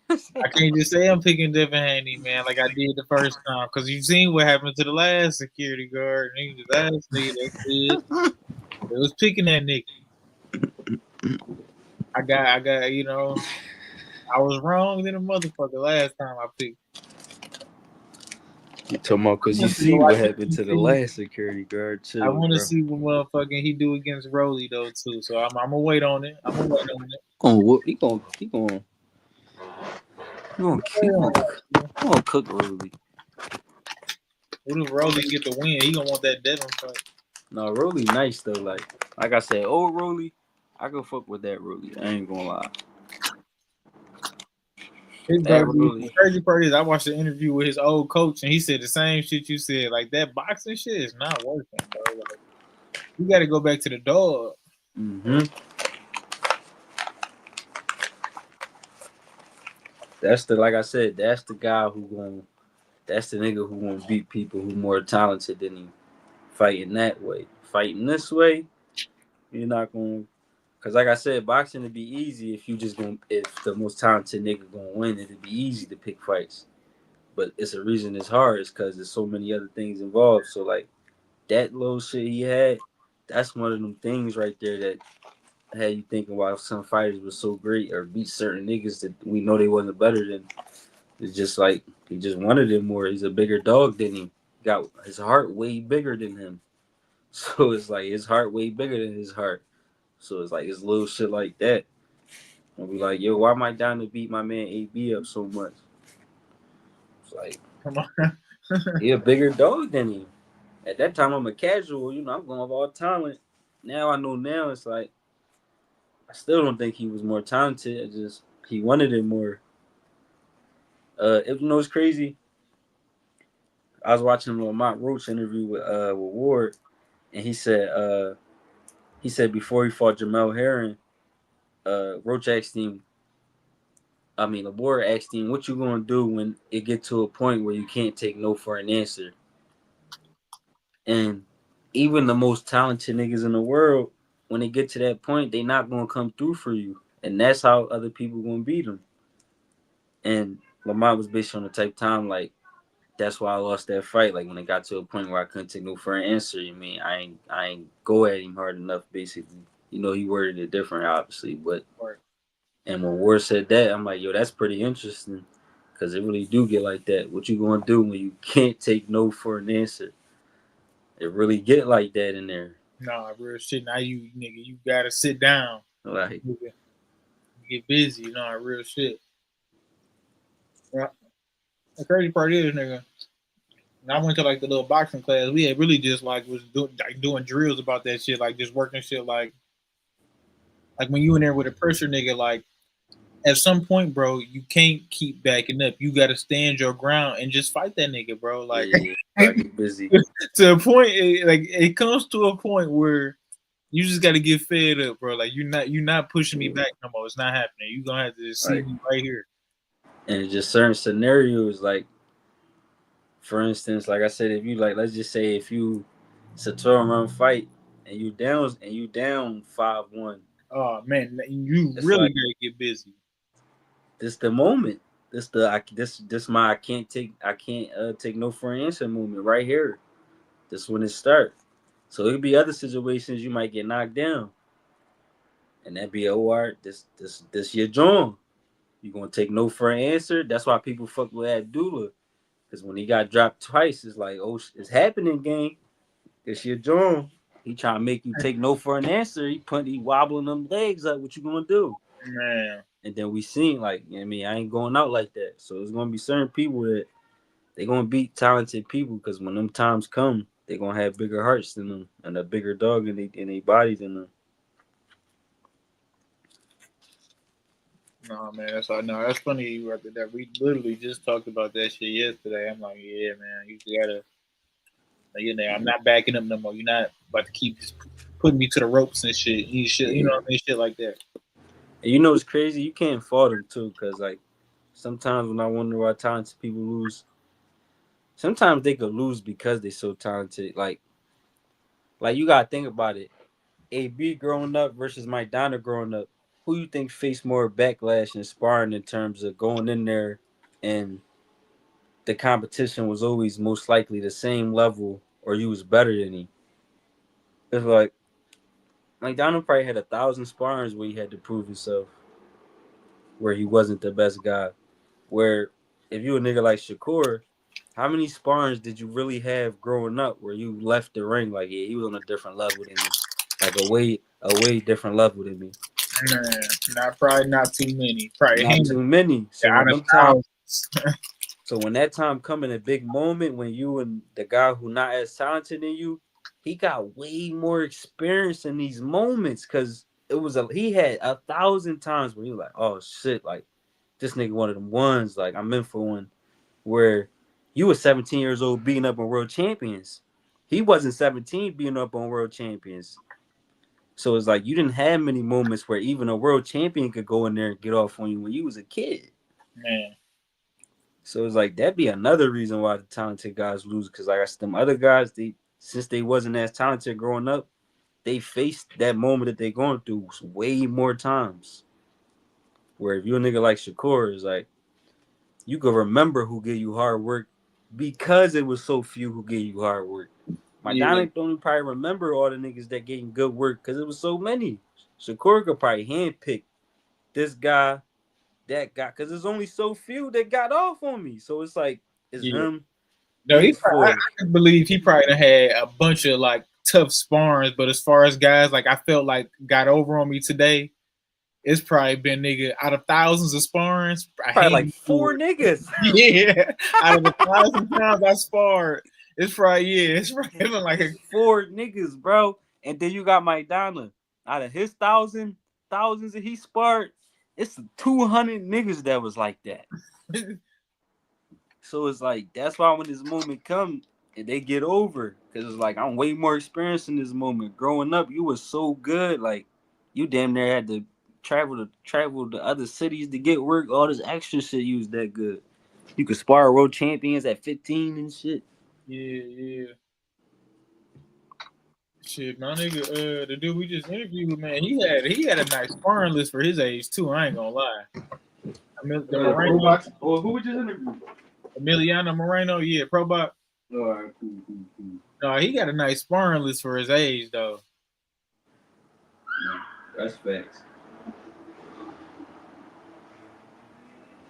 I can't just say I'm picking Devin Haney, man, like I did the first time. Cause you've seen what happened to the last security guard. Nigga, the last nigga that said they was picking that nigga. I got, I was wrong than a motherfucker last time I picked. You talking about I because you want to see go what watch happened to the it. last security guard I too, want to bro. see what motherfucking he do against Rolly though too. So I'm gonna wait on it. I'm gonna wait on it. Gonna whoop. He Wait on gonna, it. he gonna cook Rolly. What if Rolly get the win? He gonna want that Devin fight. No, Rolly nice though. Like I said, old Rolly, I can fuck with that Rolly. I ain't gonna lie. His That baby, the Rolly. crazy part is I watched the interview with his old coach and he said the same shit you said. Like that boxing shit is not working, bro. Like you got to go back to the dog. Mm-hmm. That's the like I said. That's the guy who gonna. That's the nigga who gonna beat people who more talented than him. Fighting that way. Fighting this way, you're not gonna. Cause like I said, boxing would be easy if you just gonna if the most talented nigga gonna win. It'd be easy to pick fights. But it's a reason it's hard. It's cause there's so many other things involved. So like that little shit he had, that's one of them things right there that had you thinking why some fighters were so great or beat certain niggas that we know they wasn't better than. It's just like he just wanted it more. He's a bigger dog than him. He got his heart way bigger than him. So it's like his heart way bigger than his heart. So it's like it's little shit like that. I'll be like, yo, why am I down to beat my man AB up so much? It's like Come on. he a bigger dog than him. At that time, I'm a casual. I'm going off all talent. Now I know. Now it's like I still don't think he was more talented. It just he wanted it more. If you know it's crazy, I was watching a Lamont Roach interview with Ward, and he said before he fought Jamel Herring, Roach asked him. I mean, Ward asked him, "What you gonna do when it get to a point where you can't take no for an answer?" And even the most talented niggas in the world, when they get to that point, they not gonna come through for you, and that's how other people gonna beat them. And Lamont was based on the type of time like that's why I lost that fight. Like when it got to a point where I couldn't take no for an answer. I ain't go at him hard enough. Basically, he worded it different, obviously. But and when Ward said that, I'm like, yo, that's pretty interesting, because it really do get like that. What you gonna do when you can't take no for an answer? It really get like that in there. Nah, real shit. Now you nigga, you gotta sit down. Like, Nigga, get busy. Real shit. Yeah. The crazy part is, nigga. And I went to like the little boxing class. We had really just like was doing drills about that shit, like just working shit like when you in there with a pressure nigga, like at some point, bro, you can't keep backing up. You gotta stand your ground and just fight that nigga, bro. Like yeah, I get busy. to a point, it comes to a point where you just gotta get fed up, bro. Like you're not pushing me back no more. It's not happening. You gonna have to just see Like, me right here. and just certain scenarios, like For instance, like I said, if you like, let's just say if you it's a 12 round fight and you down 5-1, Oh man, you it's really like gotta get busy. this the moment. This my I can't take no for an answer moment right here. This when it start. So it could be other situations you might get knocked down, and that be this your John. You gonna take no for an answer. That's why people fuck with Abdullah, because when he got dropped twice, it's like, oh, it's happening, gang. It's your John. He trying to make you take no for an answer. He wobbling them legs up. What you gonna do? Man, And then we seen like, I mean, I ain't going out like that. So it's gonna be certain people that they gonna beat talented people because when them times come, they gonna have bigger hearts than them and a bigger dog in their body than them. no man, that's all. No, that's funny. That we literally just talked about that shit yesterday. I'm like, yeah, man, you gotta. You know, I'm not backing up no more. You're not about to keep just putting me to the ropes and shit. You shit, you know Yeah. what I mean? Shit like that. And you know it's crazy? You can't fault them too, because like sometimes when I wonder why talented people lose, sometimes they could lose because they're so talented. Like you gotta think about it. AB growing up versus Mike Donner growing up, who you think faced more backlash and sparring in terms of going in there and the competition was always most likely the same level or you was better than him? It's like Mike Donner probably had 1,000 sparrings where he had to prove himself, where he wasn't the best guy. Where if you a nigga like Shakur, how many sparrings did you really have growing up where you left the ring like, yeah, he was on a different level than me, like a way different level than me. Man, not probably not too many. Probably a Not handful too many. So out when of them time, thousands. so when that time come in a big moment when you and the guy who not as talented than you, he got way more experience in these moments because he had 1,000 times where you like, oh shit, like this nigga one of them ones, like I'm in for one where you was 17 years old beating up on world champions. He wasn't 17 beating up on world champions. So it's like you didn't have many moments where even a world champion could go in there and get off on you when you was a kid. Man, So it's like that'd be another reason why the talented guys lose. Cause like I said, them other guys, they since they wasn't as talented growing up, they faced that moment that they going through way more times. Where if you a nigga like Shakur, is like you can remember who gave you hard work because it was so few who gave you hard work. yeah, Madonna don't probably remember all the niggas that gave him good work because it was so many. Shakur could probably handpick this guy, that guy, because there's only so few that got off on me. So it's like it's yeah. him, No, these I four. can believe he probably done had a bunch of like tough sparrings, but as far as guys like I felt like got over on me today, it's probably been nigga out of thousands of sparrings, a Probably like handful. four niggas. Yeah, out of the 1,000 times I sparred, it's probably it's probably been like a It's four niggas, bro. And then you got Mike Donald. Out of his thousands that he sparred, it's 200 niggas that was like that. So it's like that's why when this moment come and they get over, because it's like I'm way more experienced in this moment. Growing up, you was so good, like you damn near had to travel to other cities to get work. All this extra shit, you was that good. You could spar world champions at 15 and shit. yeah, yeah. Shit, my nigga, the dude we just interviewed, man, he had a nice sparring list for his age too. I ain't gonna lie. I mean, the Pro Moreno, box. Oh, who we just interviewed? Emiliano Moreno, yeah, Pro Box. All right, cool, cool, cool. No, he got a nice sparring list for his age though. Yeah, that's facts.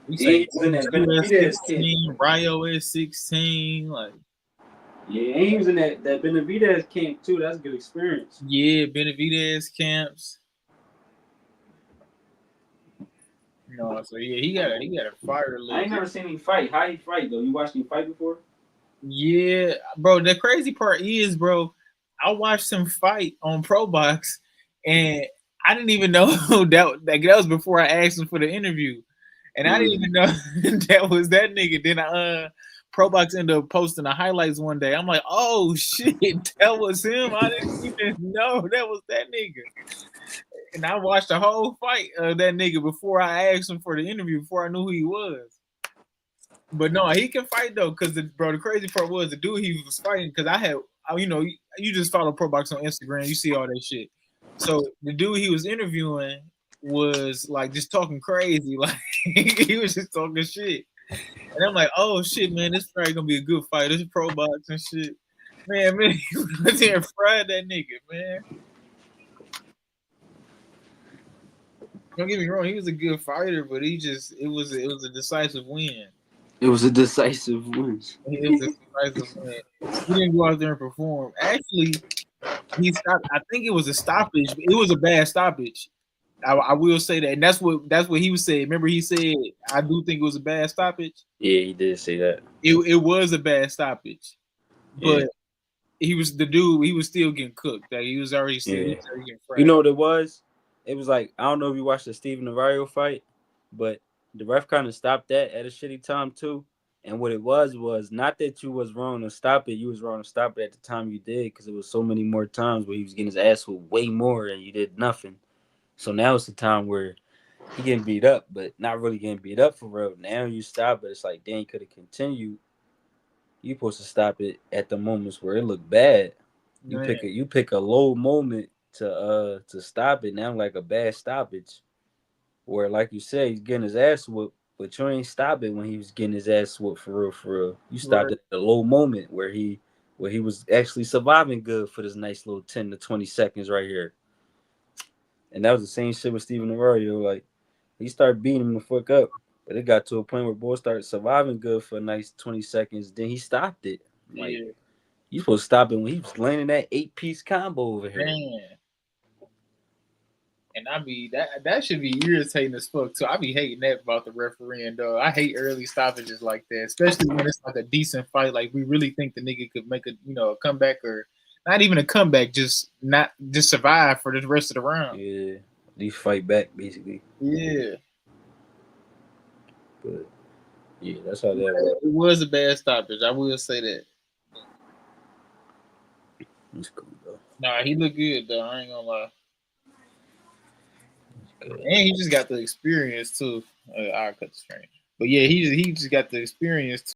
We say He was in that US Benavidez camp. 16, Rio is 16, like Yeah, he was in that Benavidez camp too. That's a good experience. yeah, Benavidez camps. No, so yeah, he got a fire I ain't list. never seen him fight. How he fight though? You watched him fight before? Yeah, bro. The crazy part is, bro, I watched him fight on Pro Box, and I didn't even know that was before I asked him for the interview, and I didn't Mm. even know that was that nigga. Then Pro Box ended up posting the highlights one day. I'm like, oh shit, that was him. I didn't even know that was that nigga. And I watched the whole fight of that nigga before I asked him for the interview, before I knew who he was. But no, he can fight though. Cause the crazy part was the dude he was fighting. Cause you just follow Pro Box on Instagram, you see all that shit. So the dude he was interviewing was like just talking crazy, like he was just talking shit. And I'm like, oh shit, man, this probably gonna be a good fight. This Pro Box and shit. Man, he went there and fried that nigga, man. Don't get me wrong, he was a good fighter, but it was a decisive win. It was a decisive win. It was a decisive win. He didn't go out there and perform. Actually, he stopped. I think it was a stoppage. It was a bad stoppage. I will say that, and that's what he was saying. Remember, he said, "I do think it was a bad stoppage." Yeah, he did say that. It was a bad stoppage, Yeah, but he was the dude. He was still getting cooked. Like he yeah. was already getting You fried. know what it was? It was like I don't know if you watched the Steven Navarro fight, but the ref kind of stopped that at a shitty time too. And what it was not that you was wrong to stop it. You was wrong to stop it at the time you did because it was so many more times where he was getting his ass whooped way more and you did nothing. So now it's the time where he getting beat up, but not really getting beat up for real. Now you stop it. It's like, Dan, you could have continued. You supposed to stop it at the moments where it looked bad. Man, You pick a low moment to stop it. Now like a bad stoppage. Where like you said, he's getting his ass whooped, but you ain't stop it when he was getting his ass whooped for real, for real. You stopped right? it at a low moment where he was actually surviving good for this nice little 10 to 20 seconds right here. And that was the same shit with Steven Navarro. Like he started beating him the fuck up. But it got to a point where boy started surviving good for a nice 20 seconds. Then he stopped it. Like Yeah, you supposed to stop it when he was landing that 8 piece combo over here. man. And I be that should be irritating as fuck too. I be hating that about the refereeing though. I hate early stoppages like that, especially when it's like a decent fight. Like we really think the nigga could make a comeback or not even a comeback, just survive for the rest of the round. Yeah. They fight back basically. Yeah, But yeah, that's how that was. it was a bad stoppage. I will say that. It's cool though. Nah, he looked good though. I ain't gonna lie. It's good. And he just got the experience too. I cut the string. But yeah, he just got the experience